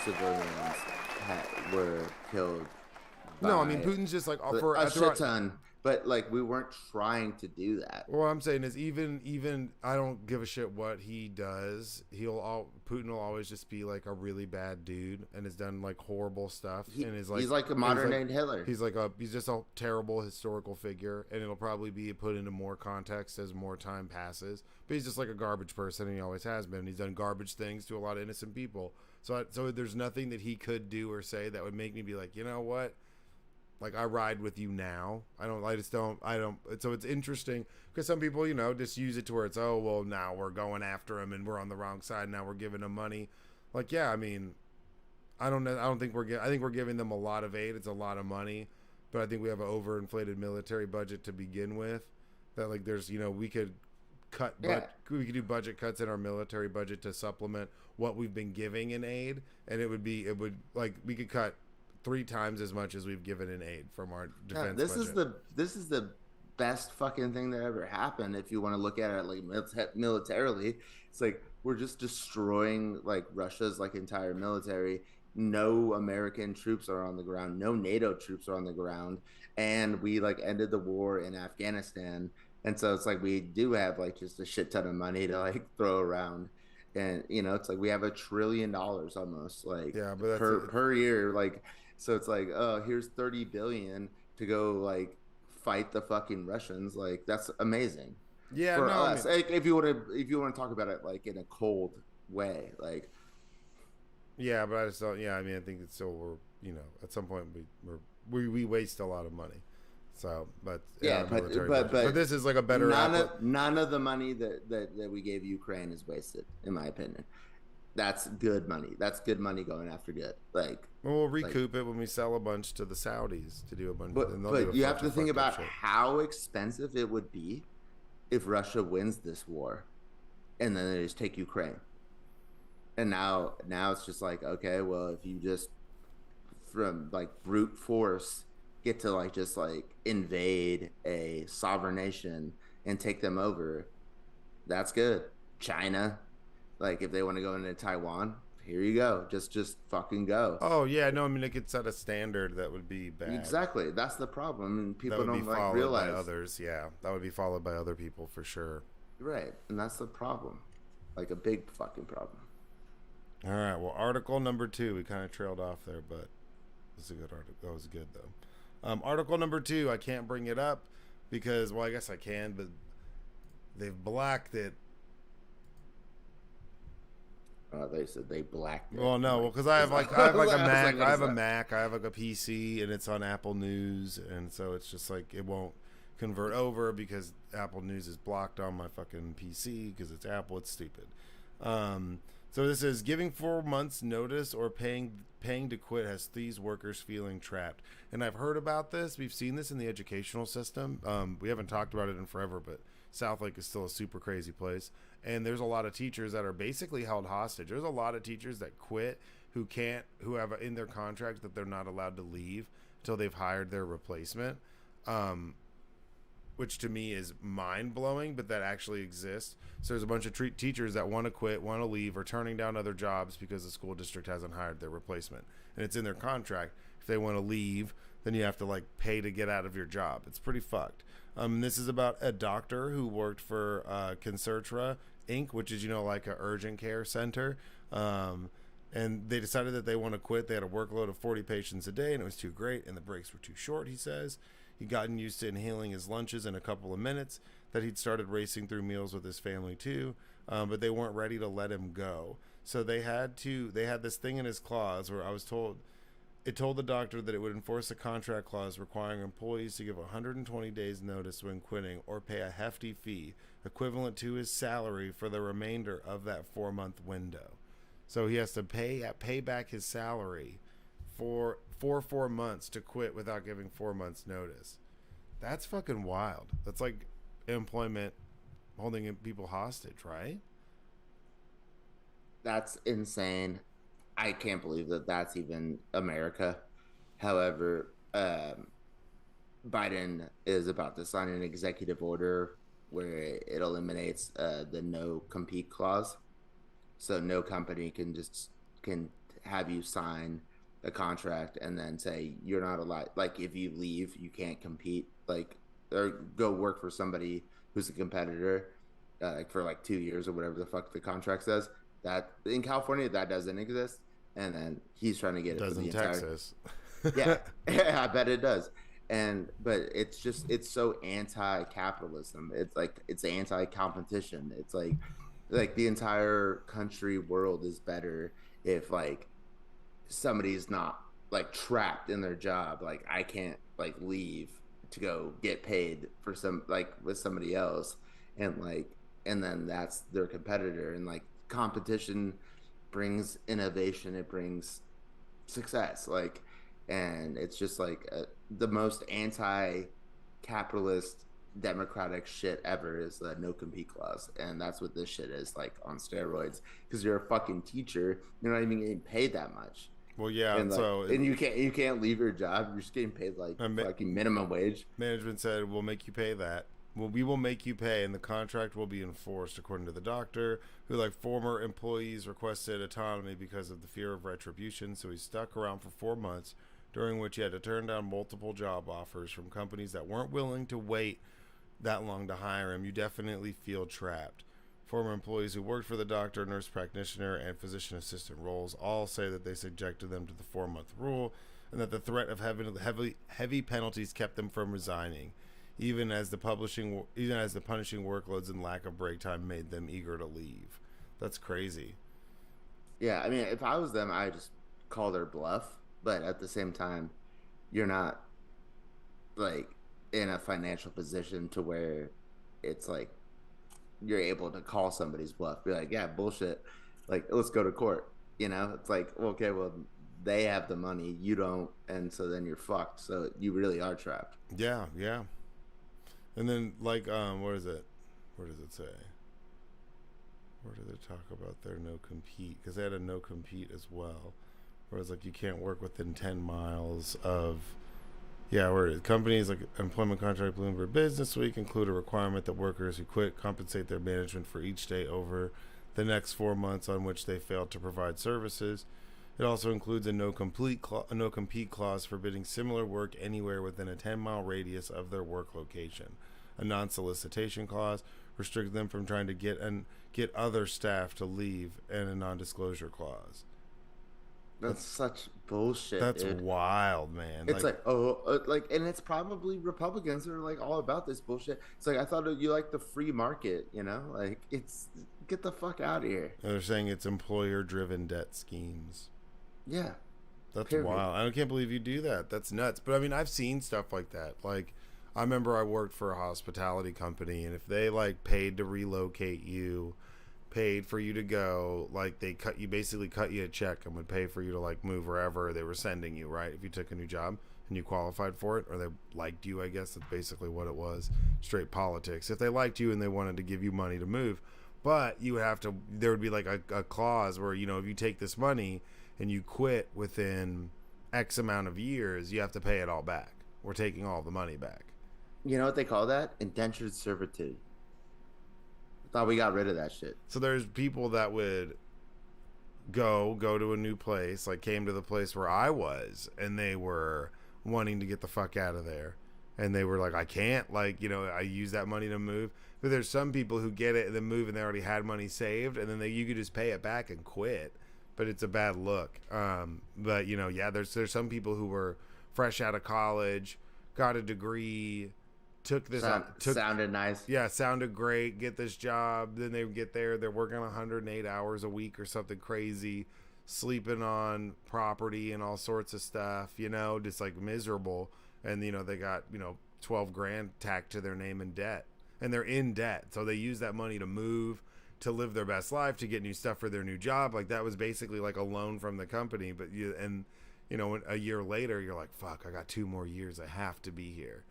civilians were killed. No, I mean, Putin's just like for a shit ton, but like we weren't trying to do that. What I'm saying is, even I don't give a shit what he does. Putin will always just be like a really bad dude and has done like horrible stuff. And he's like a modern day Hitler. He's just a terrible historical figure, and it'll probably be put into more context as more time passes. But he's just like a garbage person, and he always has been. He's done garbage things to a lot of innocent people. So there's nothing that he could do or say that would make me be like, you know what? Like, I ride with you now. I don't. So it's interesting because some people, just use it to where it's, oh, well, now we're going after him and we're on the wrong side. Now we're giving him money. Like, yeah, I mean, I think we're giving them a lot of aid. It's a lot of money, but I think we have an overinflated military budget to begin with. That like, there's, we could we could do budget cuts in our military budget to supplement what we've been giving in aid, and we could cut 3 times as much as we've given in aid from our defense budget. This is the best fucking thing that ever happened. If you want to look at it like militarily, it's like we're just destroying like Russia's like entire military. No American troops are on the ground. No NATO troops are on the ground, and we like ended the war in Afghanistan. And so it's like we do have like just a shit ton of money to like throw around. And it's like we have $1 trillion almost like per year. Like, so it's like, oh, here's 30 billion to go like fight the fucking Russians. Like, that's amazing. Yeah, for us. I mean, like, if you want to talk about it like in a cold way, like. Yeah, but I just don't. Yeah, I mean, I think it's still we're at some point we waste a lot of money. So, but yeah, but this is like a better. None of the money that we gave Ukraine is wasted, in my opinion. That's good money. That's good money going after good. Like, we'll recoup it when we sell a bunch to the Saudis to do a bunch. But you have to think about how expensive it would be if Russia wins this war, and then they just take Ukraine. And now it's just like, okay, well, if you just from like brute force get to like just like invade a sovereign nation and take them over, that's good. China, Like if they want to go into Taiwan, here you go. Just fucking go. Oh yeah, no, I mean it could set a standard that would be bad. Exactly. That's the problem. And That people would be don't like followed by realize. others. Yeah, that would be followed by other people for sure. Right. And that's the problem. Like a big fucking problem. All right. Well, article number 2. We kind of trailed off there, but it was a good article. That was good though. Article number 2. I can't bring it up because, well, I guess I can, but they've blacked it. They said they blacked it. Well, no, because I have like a Mac, I have a Mac, I have like a PC, and it's on Apple News, and so it's just like it won't convert over because Apple News is blocked on my fucking PC because it's Apple. It's stupid. So this is giving 4 months notice or paying to quit has these workers feeling trapped. And I've heard about this. We've seen this in the educational system. We haven't talked about it in forever, but Southlake is still a super crazy place. And there's a lot of teachers that are basically held hostage. There's a lot of teachers that quit who have in their contract that they're not allowed to leave until they've hired their replacement. Which to me is mind-blowing, but that actually exists. So there's a bunch of teachers that want to quit, want to leave, or turning down other jobs because the school district hasn't hired their replacement. And it's in their contract. If they want to leave, then you have to like pay to get out of your job. It's pretty fucked. This is about a doctor who worked for Concertra Inc., which is, like an urgent care center. And they decided that they want to quit. They had a workload of 40 patients a day, and it was too great, and the breaks were too short, he says. He'd gotten used to inhaling his lunches in a couple of minutes, that he'd started racing through meals with his family too, but they weren't ready to let him go. So they had this thing in his clause where it told the doctor that it would enforce a contract clause requiring employees to give 120 days notice when quitting or pay a hefty fee equivalent to his salary for the remainder of that 4-month window. So he has to pay back his salary for 4 months to quit without giving 4 months notice. That's fucking wild. That's like employment holding people hostage, right? That's insane. I can't believe that that's even America. However, Biden is about to sign an executive order where it eliminates the no compete clause. So no company can have you sign a contract and then say you're not allowed. Like if you leave, you can't compete. Like or go work for somebody who's a competitor, like for like 2 years or whatever the fuck the contract says. That in California that doesn't exist, and then he's trying to get it does for the in Texas. Yeah, I bet it does. But it's so anti-capitalism. It's like it's anti-competition. It's like the entire country world is better if like somebody's not like trapped in their job. Like I can't like leave to go get paid for some like with somebody else, and then that's their competitor. And like competition brings innovation, it brings success. Like, and it's just like the most anti-capitalist democratic shit ever is the no compete clause, and that's what this shit is like on steroids. Because you're a fucking teacher, you're not even getting paid that much. Well, yeah, and you can't leave your job. You're just getting paid like fucking minimum wage. Management said we'll make you pay that. Well, we will make you pay, and the contract will be enforced, according to the doctor, who, like former employees, requested autonomy because of the fear of retribution. So he stuck around for 4 months, during which he had to turn down multiple job offers from companies that weren't willing to wait that long to hire him. You definitely feel trapped. Former employees who worked for the doctor, nurse practitioner, and physician assistant roles all say that they subjected them to the 4-month rule, and that the threat of heavy penalties kept them from resigning, even as the punishing workloads and lack of break time made them eager to leave. That's crazy. Yeah, I mean, if I was them, I just call their bluff. But at the same time, you're not like in a financial position to where it's like you're able to call somebody's bluff. Be like, yeah, bullshit. Like, let's go to court. It's like, okay, well, they have the money, you don't, and so then you're fucked. So you really are trapped. Yeah, yeah. And then, like, what is it? Where does it say? Where do they talk about their no compete? Because they had a no compete as well. Whereas, like, you can't work within 10 miles of... Yeah, where it is. Companies like employment contract Bloomberg Business Week include a requirement that workers who quit compensate their management for each day over the next 4 months on which they failed to provide services. It also includes a no compete clause forbidding similar work anywhere within a 10-mile radius of their work location. A non-solicitation clause restricts them from trying to get other staff to leave, and a non-disclosure clause. That's such bullshit. That's dude. wild, man. It's and it's probably Republicans who are like all about this bullshit. It's like, I thought you like the free market, you know? Like, it's get the fuck out of here. They're saying it's employer-driven debt schemes. Yeah, that's period. Wild. I can't believe you do that. That's nuts. But I mean, I've seen stuff like that. Like, I remember I worked for a hospitality company, and if they like paid to relocate you, paid for you to go, like they basically cut you a check and would pay for you to like move wherever they were sending you, right? If you took a new job and you qualified for it, or they liked you, I guess that's basically what it was. Straight politics. If they liked you and they wanted to give you money to move, but you would have to, there would be like a clause where, you know, if you take this money and you quit within X amount of years, you have to pay it all back. We're taking all the money back. You know what they call that? Indentured servitude. Thought we got rid of that shit. So there's people that would go to a new place, like came to the place where I was, and they were wanting to get the fuck out of there, and they were like, I can't, like, you know, I use that money to move. But there's some people who get it and then move, and they already had money saved, and then you could just pay it back and quit. But it's a bad look. But you know, yeah, there's some people who were fresh out of college, got a degree, sounded nice. Yeah, sounded great. Get this job. Then they get there. They're working 108 hours a week or something crazy, sleeping on property and all sorts of stuff, you know, just like miserable. And, you know, they got, you know, 12 grand tacked to their name in debt, and they're in debt. So they use that money to move, to live their best life, to get new stuff for their new job. Like that was basically like a loan from the company. But you know, a year later, you're like, fuck, I got 2 more years. I have to be here.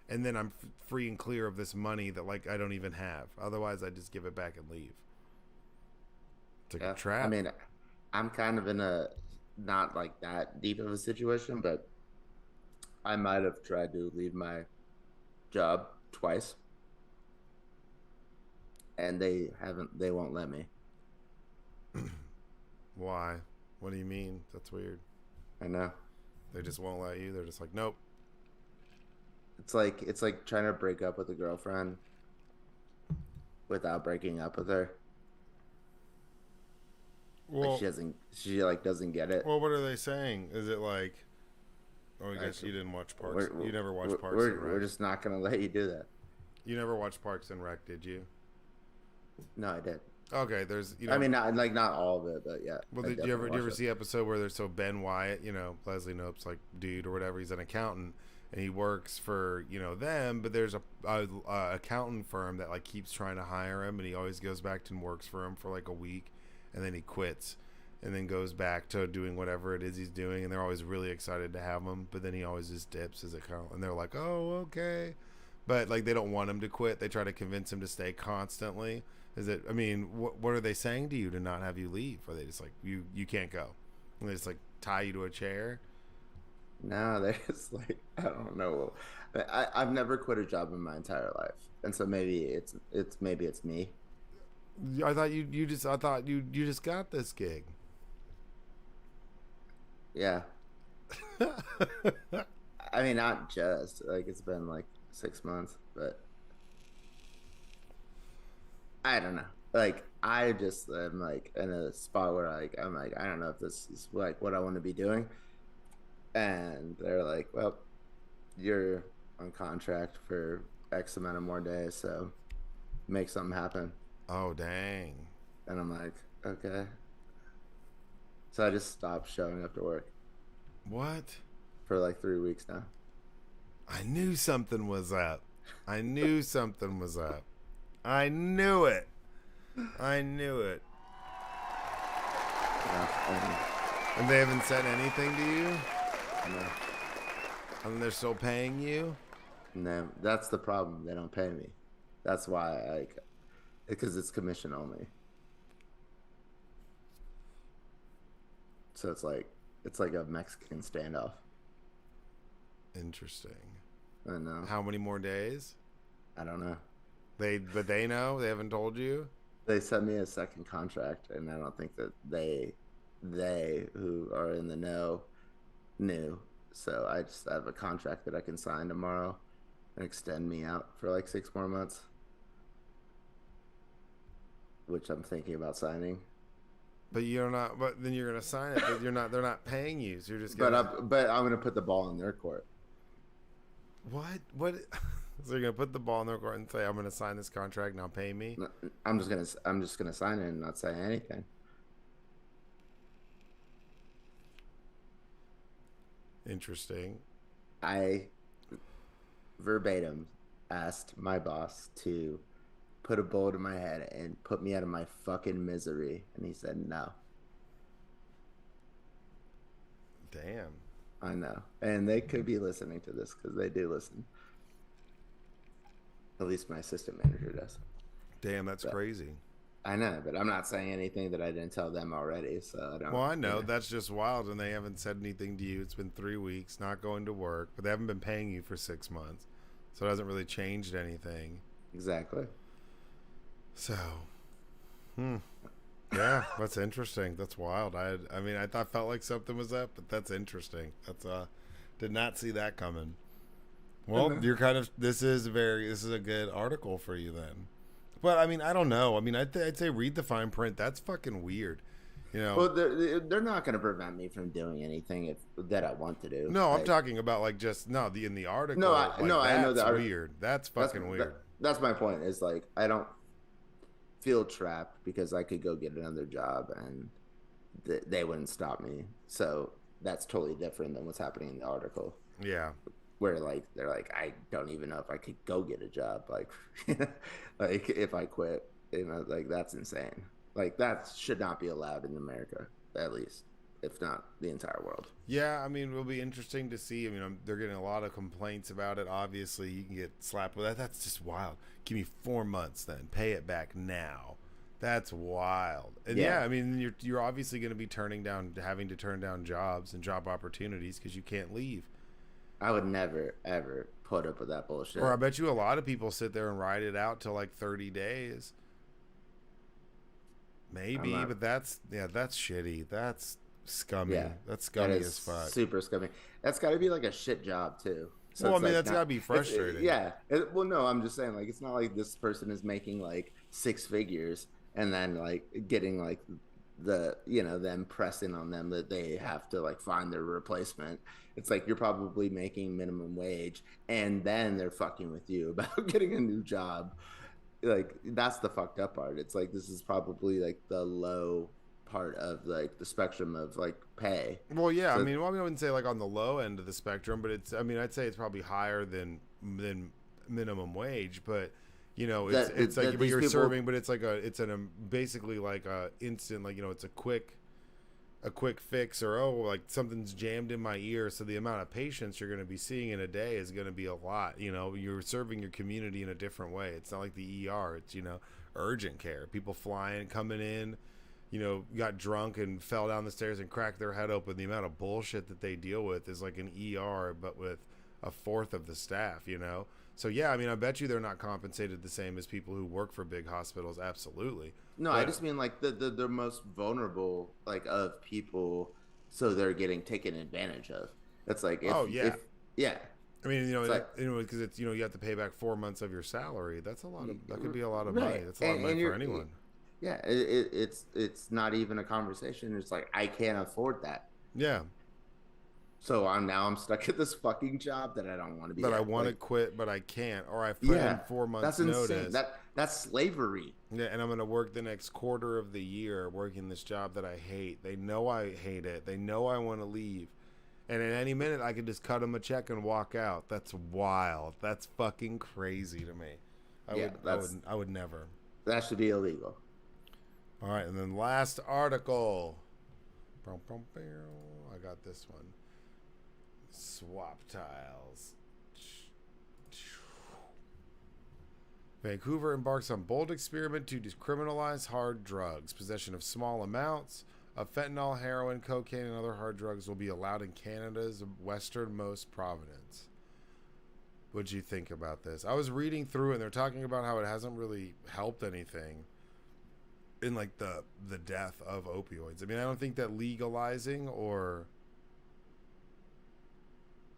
And then I'm free and clear of this money that like I don't even have. Otherwise, I just give it back and leave. It's like a trap. I mean, I'm kind of in a not like that deep of a situation, but I might have tried to leave my job twice, and they won't let me. Why? What do you mean? That's weird. I know. They just won't let you. They're just like, nope. It's like trying to break up with a girlfriend without breaking up with her. Well, like she doesn't get it. Well, what are they saying? Is it like, oh, I guess you didn't watch Parks. You never watched Parks and Rec. We're just not going to let you do that. You never watched Parks and Rec, did you? No, I did. Okay, there's, you know, I mean, not all of it, but yeah. Well, did you ever see episode where there's Ben Wyatt, you know, Leslie Knope's like dude or whatever, he's an accountant. And he works for, you know, them, but there's a accountant firm that like keeps trying to hire him, and he always goes back and works for him for like a week, and then he quits, and then goes back to doing whatever it is he's doing, and they're always really excited to have him, but then he always just dips as accountant, and they're like, oh, okay, but like they don't want him to quit. They try to convince him to stay constantly. Is it? I mean, what are they saying to you to not have you leave? Are they just like you can't go? And they just like tie you to a chair? No, they're just like, I don't know. I've never quit a job in my entire life, and so maybe it's me. I thought you just got this gig. Yeah. I mean, not just like it's been like 6 months, but I don't know. Like I just am like in a spot where like I'm like, I don't know if this is like what I want to be doing. And they're like, well, you're on contract for X amount of more days, so make something happen. Oh, dang. And I'm like, okay. So I just stopped showing up to work. What? For like 3 weeks now. I knew something was up. I knew something was up. I knew it. I knew it. Yeah, and they haven't said anything to you? No. And they're still paying you? No, that's the problem. They don't pay me. That's why because it's commission only. So it's like a Mexican standoff. Interesting. I know. How many more days? I don't know. But they know? They haven't told you? They sent me a second contract, and I don't think that they who are in the know knew. So I just have a contract that I can sign tomorrow and extend me out for like 6 more months, which I'm thinking about signing. But you're not. But then you're gonna sign it. But you're not. They're not paying you. So you're just But gonna. I'm gonna put the ball in their court. What? What? So you're gonna put the ball in their court and say, "I'm gonna sign this contract. Now pay me." I'm just gonna sign it and not say anything. Interesting. I verbatim asked my boss to put a bullet in my head and put me out of my fucking misery, and he said no. Damn. I know, and they could be listening to this because they do listen. At least my assistant manager does. Damn, that's But crazy. I know, but I'm not saying anything that I didn't tell them already, so I don't. Well, I know that's just wild, and they haven't said anything to you. It's been 3 weeks, not going to work, but they haven't been paying you for 6 months, so it hasn't really changed anything. Exactly. So, yeah, that's interesting. That's wild. I mean, I felt like something was up, but that's interesting. That's did not see that coming. Well, you're kind of this is a good article for you then. But I mean, I don't know. I mean, I'd say read the fine print. That's fucking weird. You know. Well, they're not going to prevent me from doing anything that I want to do. No, I'm Like, talking about like just no the in the article. no, Like, I know that's that. weird. That's fucking weird. That's my point. Is like I don't feel trapped because I could go get another job and they wouldn't stop me. So that's totally different than what's happening in the article. Yeah. Where like they're like, I don't even know if I could go get a job. Like, like if I quit, like that's insane. Like that should not be allowed in America, at least, if not the entire world. Yeah, I mean, it'll be interesting to see. I mean, they're getting a lot of complaints about it. Obviously, you can get slapped with that. That's just wild. Give me 4 months, then pay it back now. That's wild. And yeah, I mean, you're obviously going to be having to turn down jobs and job opportunities because you can't leave. I would never ever put up with that bullshit. Or I bet you a lot of people sit there and ride it out till like 30 days. Maybe, but that's shitty. That's scummy. Yeah, That's scummy that as fuck. super scummy. That's got to be like a shit job too. So Well, I mean, like that's got to be frustrating. Well, no, I'm just saying, like, it's not like this person is making like 6 figures and then like getting like them pressing on them that they have to like find their replacement. It's like you're probably making minimum wage and then they're fucking with you about getting a new job. Like that's the fucked up part. It's like this is probably like the low part of like the spectrum of like pay. Well, yeah, So, I wouldn't say like on the low end of the spectrum, but I'd say it's probably higher than minimum wage, but it's like but you're serving, but it's like basically like a instant, like it's a quick fix, or like something's jammed in my ear, so the amount of patients you're going to be seeing in a day is going to be a lot. You're serving your community in a different way. It's not like the ER. It's urgent care, people flying, coming in, got drunk and fell down the stairs and cracked their head open. The amount of bullshit that they deal with is like an ER, but with a fourth of the staff. So yeah, I mean, I bet you they're not compensated the same as people who work for big hospitals. Absolutely. no, I just mean like the most vulnerable like of people, so they're getting taken advantage of. That's like yeah. I mean, It's like, because it's you have to pay back 4 months of your salary. That's a lot of that could be a lot of right. money. That's a lot of money for anyone. Yeah, it's not even a conversation. It's like I can't afford that. Yeah. So I'm stuck at this fucking job that I don't want to be. That at. I want to quit, but I can't, or I put in 4 months notice. That's slavery. Yeah, and I'm going to work the next quarter of the year working this job that I hate. They know I hate it. They know I want to leave. And at any minute, I could just cut them a check and walk out. That's wild. That's fucking crazy to me. I would never. That should be illegal. All right, and then last article. I got this one. Swap tiles. Vancouver embarks on bold experiment to decriminalize hard drugs. Possession of small amounts of fentanyl, heroin, cocaine, and other hard drugs will be allowed in Canada's westernmost province. What'd you think about this? I was reading through it, and they're talking about how it hasn't really helped anything. in like the death of opioids. I mean, I don't think that legalizing or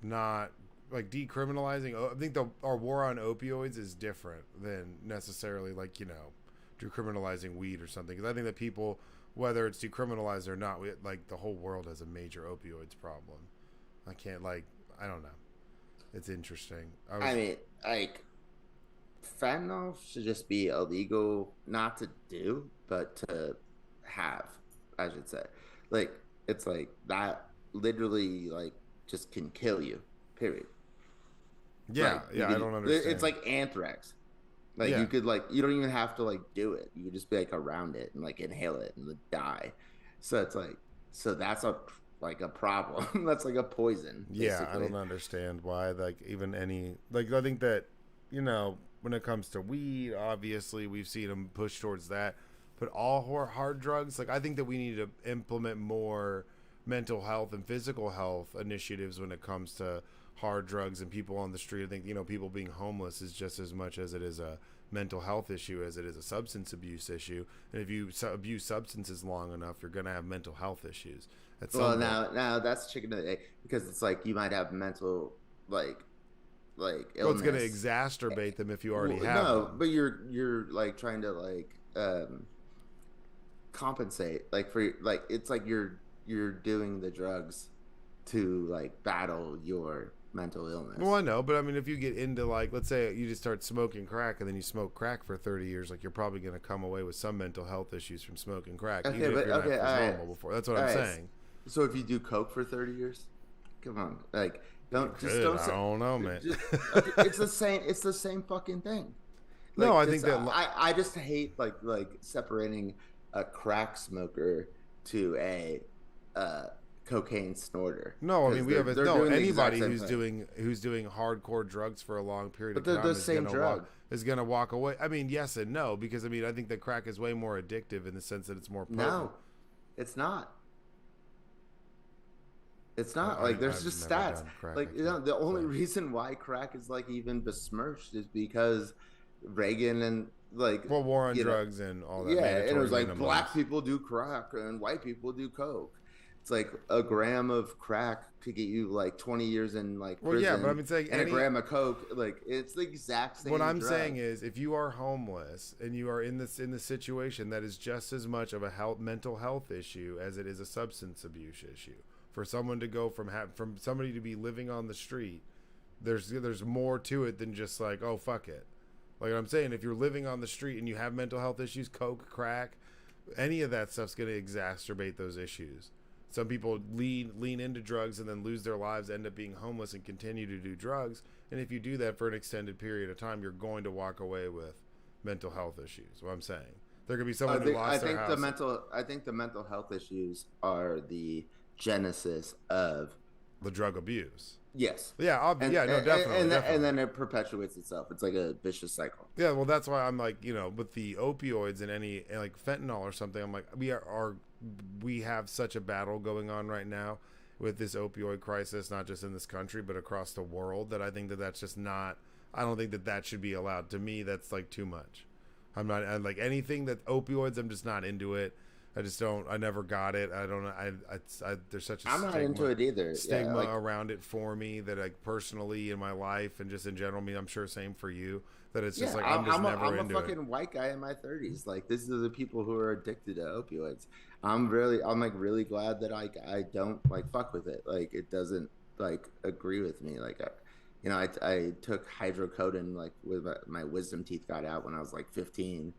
not like decriminalizing. I think our war on opioids is different than necessarily like decriminalizing weed or something. Because I think that people, whether it's decriminalized or not, like the whole world has a major opioids problem. I can't I don't know. It's interesting. I mean, like fentanyl should just be illegal, not to do, but to have, I should say. Like it's like that literally like just can kill you. Period. Yeah, Like yeah, I don't understand. it's like anthrax. Like Yeah. you could like you don't even have to like do it. You could just be like around it and like inhale it and die. So it's like so that's a problem. That's like a poison. Yeah, I Basically. don't understand why like even any like I think that when it comes to weed, obviously we've seen them push towards that, but all hard drugs, like I think that we need to implement more mental health and physical health initiatives when it comes to hard drugs and people on the street. I think people being homeless is just as much as it is a mental health issue as it is a substance abuse issue. And if you abuse substances long enough, you're gonna have mental health issues. At some Well, point. now that's chicken and egg because it's like you might have mental like Well, it's gonna illness. exacerbate them if you already Well, have no, them. but you're like trying to like compensate like for like it's like you're doing the drugs to like battle your mental Well, illness. I know, but I mean, if you get into like, let's say you just start smoking crack and then you smoke crack for 30 years, like you're probably going to come away with some mental health issues from smoking crack, Okay, even if but you're not okay, as all right, normal before. That's what all I'm right. saying. So if you do coke for 30 years, come on, like You could. don't I say don't know, man. just okay. It's the same fucking thing. No, Like I this, think that. I just hate like separating a crack smoker to a uh, cocaine snorter No, I mean because we have they're no doing the exact anybody same thing, who's doing hardcore drugs for a long period but of they're time the same drug. is gonna walk away. I mean, yes and no, because I mean I think that crack is way more addictive in the sense that it's more potent. No, it's not. It's I, not like there's I've just never stats. done crack. Like I can't the say. only reason why crack is like even besmirched is because Reagan and like Well, war on you know drugs and all that yeah, and it mandatory was like minimums. black people do crack and white people do coke. It's like a gram of crack could get you like 20 years in like Well, yeah, but prison, I'm saying and a gram of coke like it's the exact what same I'm drug. saying is, if you are homeless and you are in the situation, that is just as much of a mental health issue as it is a substance abuse issue. For someone to go from somebody to be living on the street, there's more to it than just like, oh fuck it. Like I'm saying, if you're living on the street and you have mental health issues, coke, crack, any of that stuff's going to exacerbate those issues. Some people lean into drugs and then lose their lives, end up being homeless, and continue to do drugs. And if you do that for an extended period of time, you're going to walk away with mental health issues. What I'm saying, there could be someone who I lost their think house. the mental health issues are the genesis of The drug abuse. yes, Yeah, yeah, no, definitely, and definitely. then it perpetuates itself. It's like a vicious cycle. Yeah, well, that's why I'm like, with the opioids and any like fentanyl or something, I'm like, we have such a battle going on right now with this opioid crisis, not just in this country but across the world. That I think that that's just not. I don't think that that should be allowed. To me, that's like too much. I'm like anything that opioids. I'm just not into it. I just don't. I never got it. I don't know. There's such a I'm not into it either. Yeah, stigma like around it for me that like personally in my life and just in general. I mean, I'm sure same for you. That it's just yeah, like I'm just never I'm a into it. fucking white guy in my 30s. Like these are the people who are addicted to opioids. I'm like really glad that I don't like fuck with it. Like it doesn't like agree with me. Like I took hydrocodone like with my wisdom teeth got out when I was like 15,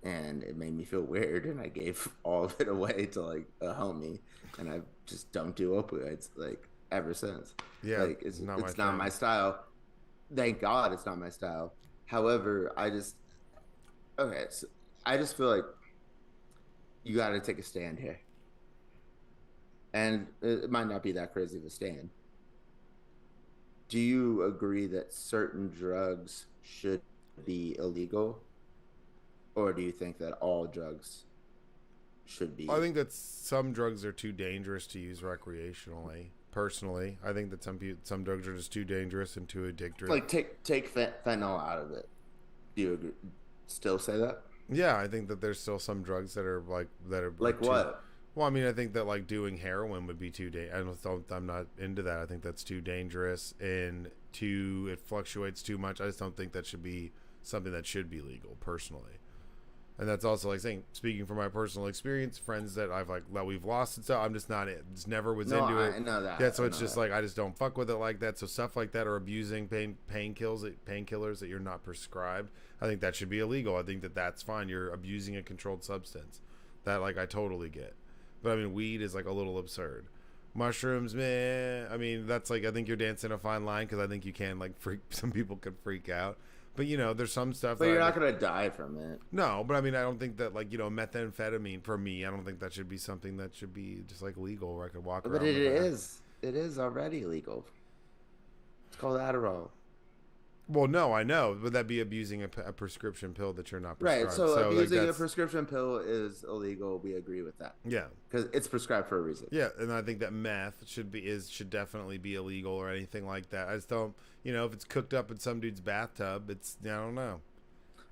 and it made me feel weird, and I gave all of it away to like a homie, and I just don't do opioids like ever since. Yeah, Like it's not my it's not thing. my style. Thank God it's not my style. However, okay, so I just feel like you got to take a stand here, and it might not be that crazy of a stand. Do you agree that certain drugs should be illegal, or do you think that all drugs should I be think that some drugs are too dangerous to use recreationally. Personally, I think that some drugs are just too dangerous and too addictive. like take fentanyl out of it? Do you agree, still say that? Yeah, I think that there's still some drugs that are Like too. what? Well, I mean, I think that like doing heroin would be too. I'm not into that. I think that's too dangerous and too. It fluctuates too much. I just don't think that should be something that should be legal personally. And that's also like saying, speaking from my personal experience, friends that I've like that we've lost and stuff. I'm just not. Just never was No, into it. I know that. Yeah, so I it's know just that. like I just don't fuck with it like that. So stuff like that or abusing painkillers that you're not prescribed. I think that should be illegal. I think that that's fine. You're abusing a controlled substance. That like I totally get. But I mean, weed is like a little absurd. Mushrooms, man. I mean, that's like I think you're dancing a fine line because I think you can like freak. Some people could freak out. But there's some stuff But that you're I not gonna die from it. no, but I mean, I don't think that like methamphetamine for me. I don't think that should be something that should be just like legal where I could walk But around it with that. is. It is already legal. It's called Adderall. Well, no, I know. Would that be abusing a prescription pill that you're not Right. prescribed? So So like abusing a that's prescription pill is illegal. We agree with that yeah, because it's prescribed for a reason. yeah, and I think that meth should definitely be illegal or anything like that. I just don't, if it's cooked up in some dude's bathtub, I don't know.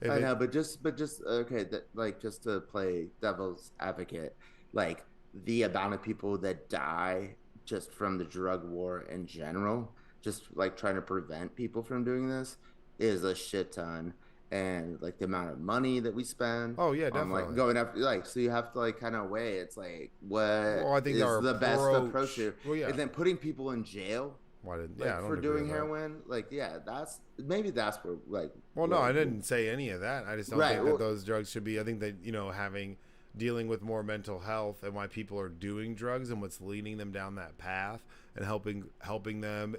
If I it know, but just okay. That like just to play devil's advocate, like the amount of people that die just from the drug war in general, just like trying to prevent people from doing this, is a shit ton. And like the amount of money that we spend oh yeah, on like definitely. going after like, so you have to like kind of weigh. It's like Well, what I think is our the best approach approach. here, Well, yeah. and then putting people in jail Why didn't? Yeah, I like don't for agree doing with that. heroin. Like yeah, that's maybe that's where like Well, no, I didn't say any of that. I just don't right. think that those drugs should be. I think that having dealing with more mental health and why people are doing drugs and what's leading them down that path and helping them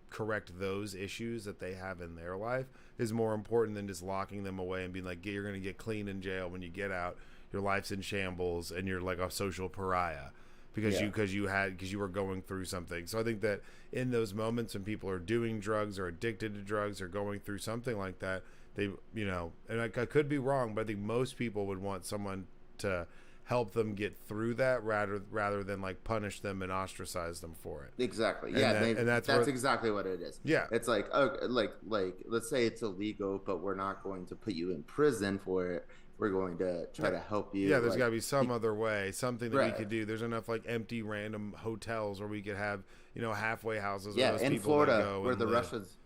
correct those issues that they have in their life is more important than just locking them away and being like, you're going to get clean in jail when you get out. Your life's in shambles and you're like a social pariah because Yeah. you were going through something. So I think that in those moments when people are doing drugs or addicted to drugs or going through something like that, they and I could be wrong, but I think most people would want someone to help them get through that rather than like punish them and ostracize them for it. Exactly. And Yeah, that's that's where, exactly what it is. yeah. It's like okay, like let's say it's illegal, but we're not going to put you in prison for it. We're going to try to help you. Yeah, there's like, got to be some other way, something that we right. could do. There's enough like empty random hotels where we could have, halfway houses Yeah, where those in people Florida go where and the live. Russians.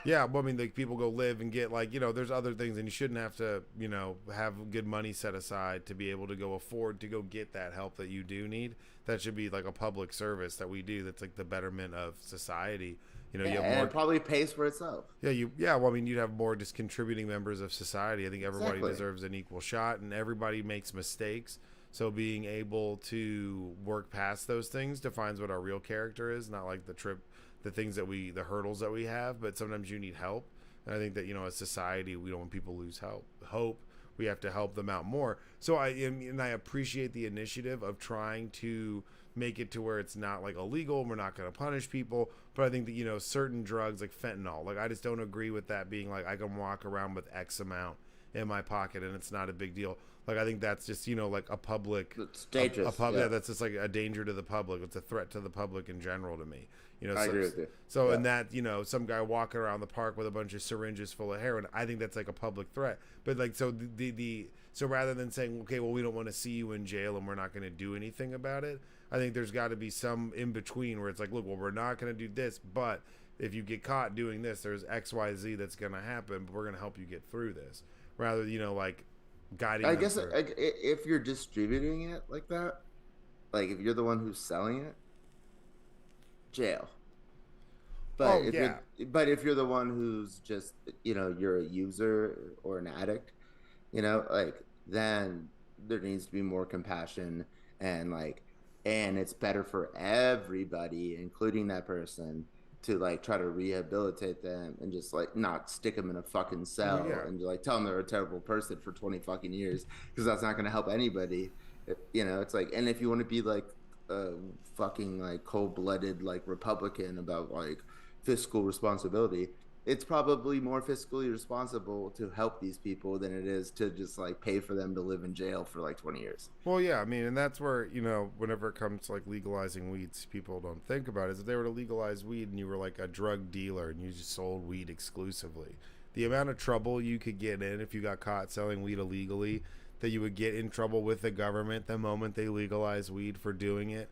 Yeah, well, I mean, like people go live and get like, there's other things, and you shouldn't have to, have good money set aside to be able to go afford to go get that help that you do need. That should be like a public service that we do. That's like the betterment of society. You Yeah, have and more. it probably pays for itself. Yeah. Well, I mean, you'd have more just contributing members of society. I think everybody Exactly. deserves an equal shot, and everybody makes mistakes. So being able to work past those things defines what our real character is, not like the hurdles that we have. But sometimes you need help, and I think that as society, we don't want people to lose hope. We have to help them out more. So I appreciate the initiative of trying to make it to where it's not like illegal and we're not going to punish people. But I think that certain drugs like fentanyl, like I just don't agree with that being like I can walk around with X amount in my pocket and it's not a big deal. Like I think that's just like a public, It's dangerous. yeah, that's just like a danger to the public. It's a threat to the public in general to me. I agree with you. So Yeah. in that, some guy walking around the park with a bunch of syringes full of heroin, I think that's like a public threat. But like, so so rather than saying, okay, well, we don't want to see you in jail and we're not going to do anything about it, I think there's got to be some in between where it's like, look, well, we're not going to do this, but if you get caught doing this, there's X, Y, Z that's going to happen, but we're going to help you get through this. Rather, like guiding. I them guess through. if you're distributing it like that, like if you're the one who's selling it, jail. But if you're the one who's just you're a user or an addict, like then there needs to be more compassion and it's better for everybody, including that person, to like try to rehabilitate them and just like not stick them in a fucking cell and like tell them they're a terrible person for 20 fucking years, because that's not going to help anybody. It's like, and if you want to be like a fucking like cold-blooded like Republican about like fiscal responsibility, it's probably more fiscally responsible to help these people than it is to just like pay for them to live in jail for like 20 years. Well, yeah, I mean, and that's where, whenever it comes to like legalizing weeds, people don't think about it, is if they were to legalize weed and you were like a drug dealer and you just sold weed exclusively, the amount of trouble you could get in if you got caught selling weed illegally, that you would get in trouble with the government the moment they legalize weed for doing it.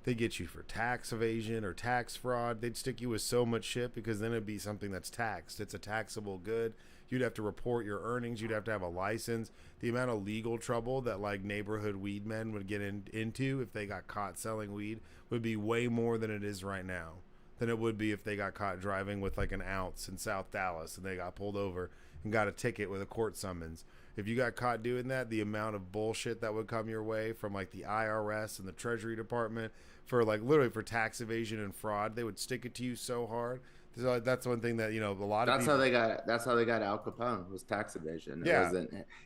They get you for tax evasion or tax fraud. They'd stick you with so much shit because then it'd be something that's taxed. It's a taxable good. You'd have to report your earnings. You'd have to have a license. The amount of legal trouble that like neighborhood weed men would get into if they got caught selling weed would be way more than it is right now, than it would be if they got caught driving with like an ounce in South Dallas and they got pulled over and got a ticket with a court summons. If you got caught doing that, the amount of bullshit that would come your way from like the IRS and the Treasury Department for like literally for tax evasion and fraud, they would stick it to you so hard. So that's one thing that, you know, a lot of people... That's how they got Al Capone, was tax evasion. Yeah.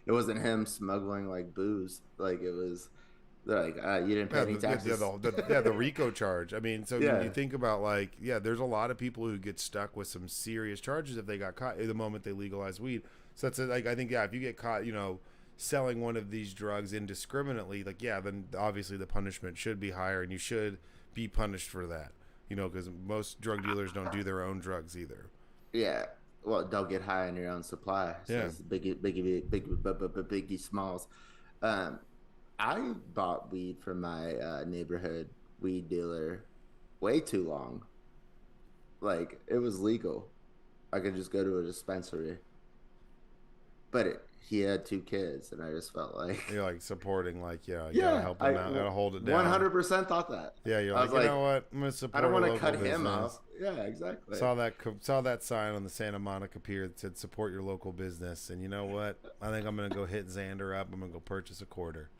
It wasn't him smuggling like booze. Like it was like you didn't pay any taxes. The RICO charge. I mean, so you think about like, there's a lot of people who get stuck with some serious charges if they got caught the moment they legalize weed. So that's like, I think, if you get caught, you know, selling one of these drugs indiscriminately, like, then obviously the punishment should be higher and you should be punished for that, you know, because most drug dealers don't do their own drugs either. Yeah. Well, don't get high on your own supply. So it's Biggie Smalls. I bought weed from my neighborhood weed dealer way too long. Like, it was legal. I could just go to a dispensary. But he had 2 kids, and I just felt like... You're, like, supporting, like, gotta help him out, gotta hold it down. 100% thought that. Yeah, you're like, you know what? I'm gonna support. I don't want to cut business. him off. Yeah, exactly. Saw that sign on the Santa Monica Pier that said, support your local business. And you know what? I think I'm gonna go hit Xander up. I'm gonna go purchase a quarter.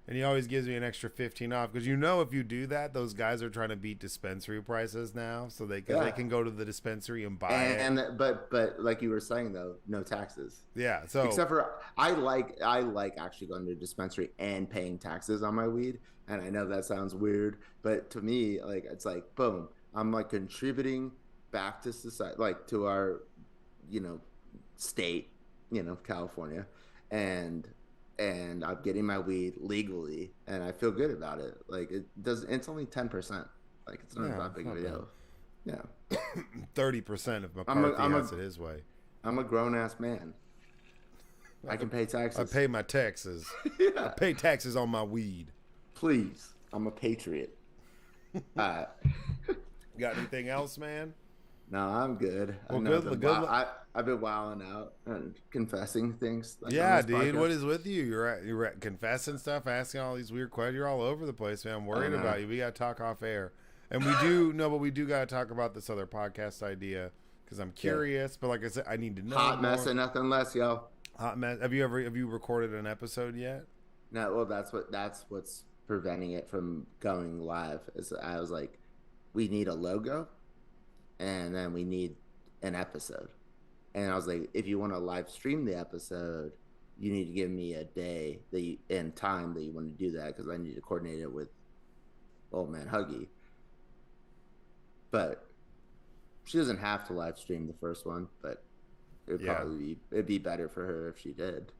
And he always gives me an extra 15 off because, you know, if you do that, those guys are trying to beat dispensary prices now, so they can go to the dispensary and buy it. But like you were saying though, no taxes. Yeah. So except for I like actually going to a dispensary and paying taxes on my weed. And I know that sounds weird, but to me, like, it's like, boom, I'm like contributing back to society, like to our, you know, state, you know, California, and I'm getting my weed legally, and I feel good about it. Like, it's only 10%. Like, it's not that big of a deal. Yeah. 30% if McCarthy has it his way. I'm a grown ass man. I can pay taxes. I pay my taxes. Yeah. I pay taxes on my weed. Please. I'm a patriot. Got anything else, man? No, I'm good. Well, I've been wilding out and confessing things. Like, yeah, dude. Podcast. What is with you? You're at confessing stuff, asking all these weird questions. You're all over the place, man. I'm worried about you. We got to talk off air. And we do know, but we do got to talk about this other podcast idea because I'm curious. But like I said, I need to know. Hot mess and nothing less, yo. Hot mess. Have you recorded an episode yet? No. Well, that's what's preventing it from going live. Is I was like, we need a logo, and then we need an episode. And I was like, if you want to live stream the episode, you need to give me a day and time that you want to do that, because I need to coordinate it with old Man Huggie. But she doesn't have to live stream the first one, but it'd be better for her if she did.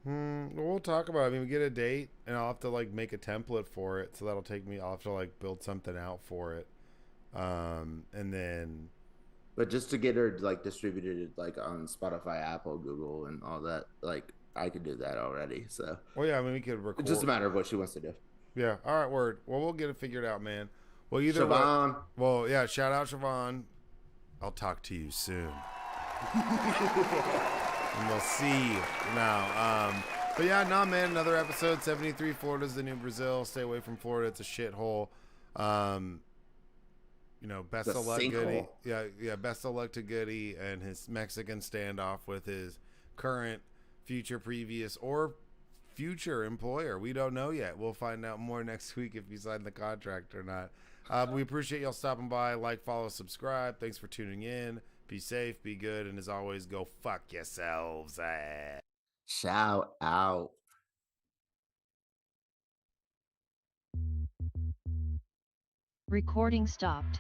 We'll talk about it. I mean, we get a date, and I'll have to like make a template for it, so that'll take me. I'll have to like build something out for it, and then. But just to get her like distributed like on Spotify, Apple, Google, and all that, like I could do that already. So. Well, yeah, I mean, we could record. It's just a matter of what she wants to do. Yeah. All right. Word. Well, we'll get it figured out, man. Well, Siobhan. Well, yeah. Shout out Siobhan. I'll talk to you soon. And we'll see now. But yeah, man. Another episode. 73. Florida's the new Brazil. Stay away from Florida. It's a shithole. You know, best of luck, Goody. Yeah. Best of luck to Goody and his Mexican standoff with his current, future, previous, or future employer. We don't know yet. We'll find out more next week if you sign the contract or not. We appreciate y'all stopping by. Like, follow, subscribe. Thanks for tuning in. Be safe, be good, and as always, go fuck yourselves. Shout out. Recording stopped.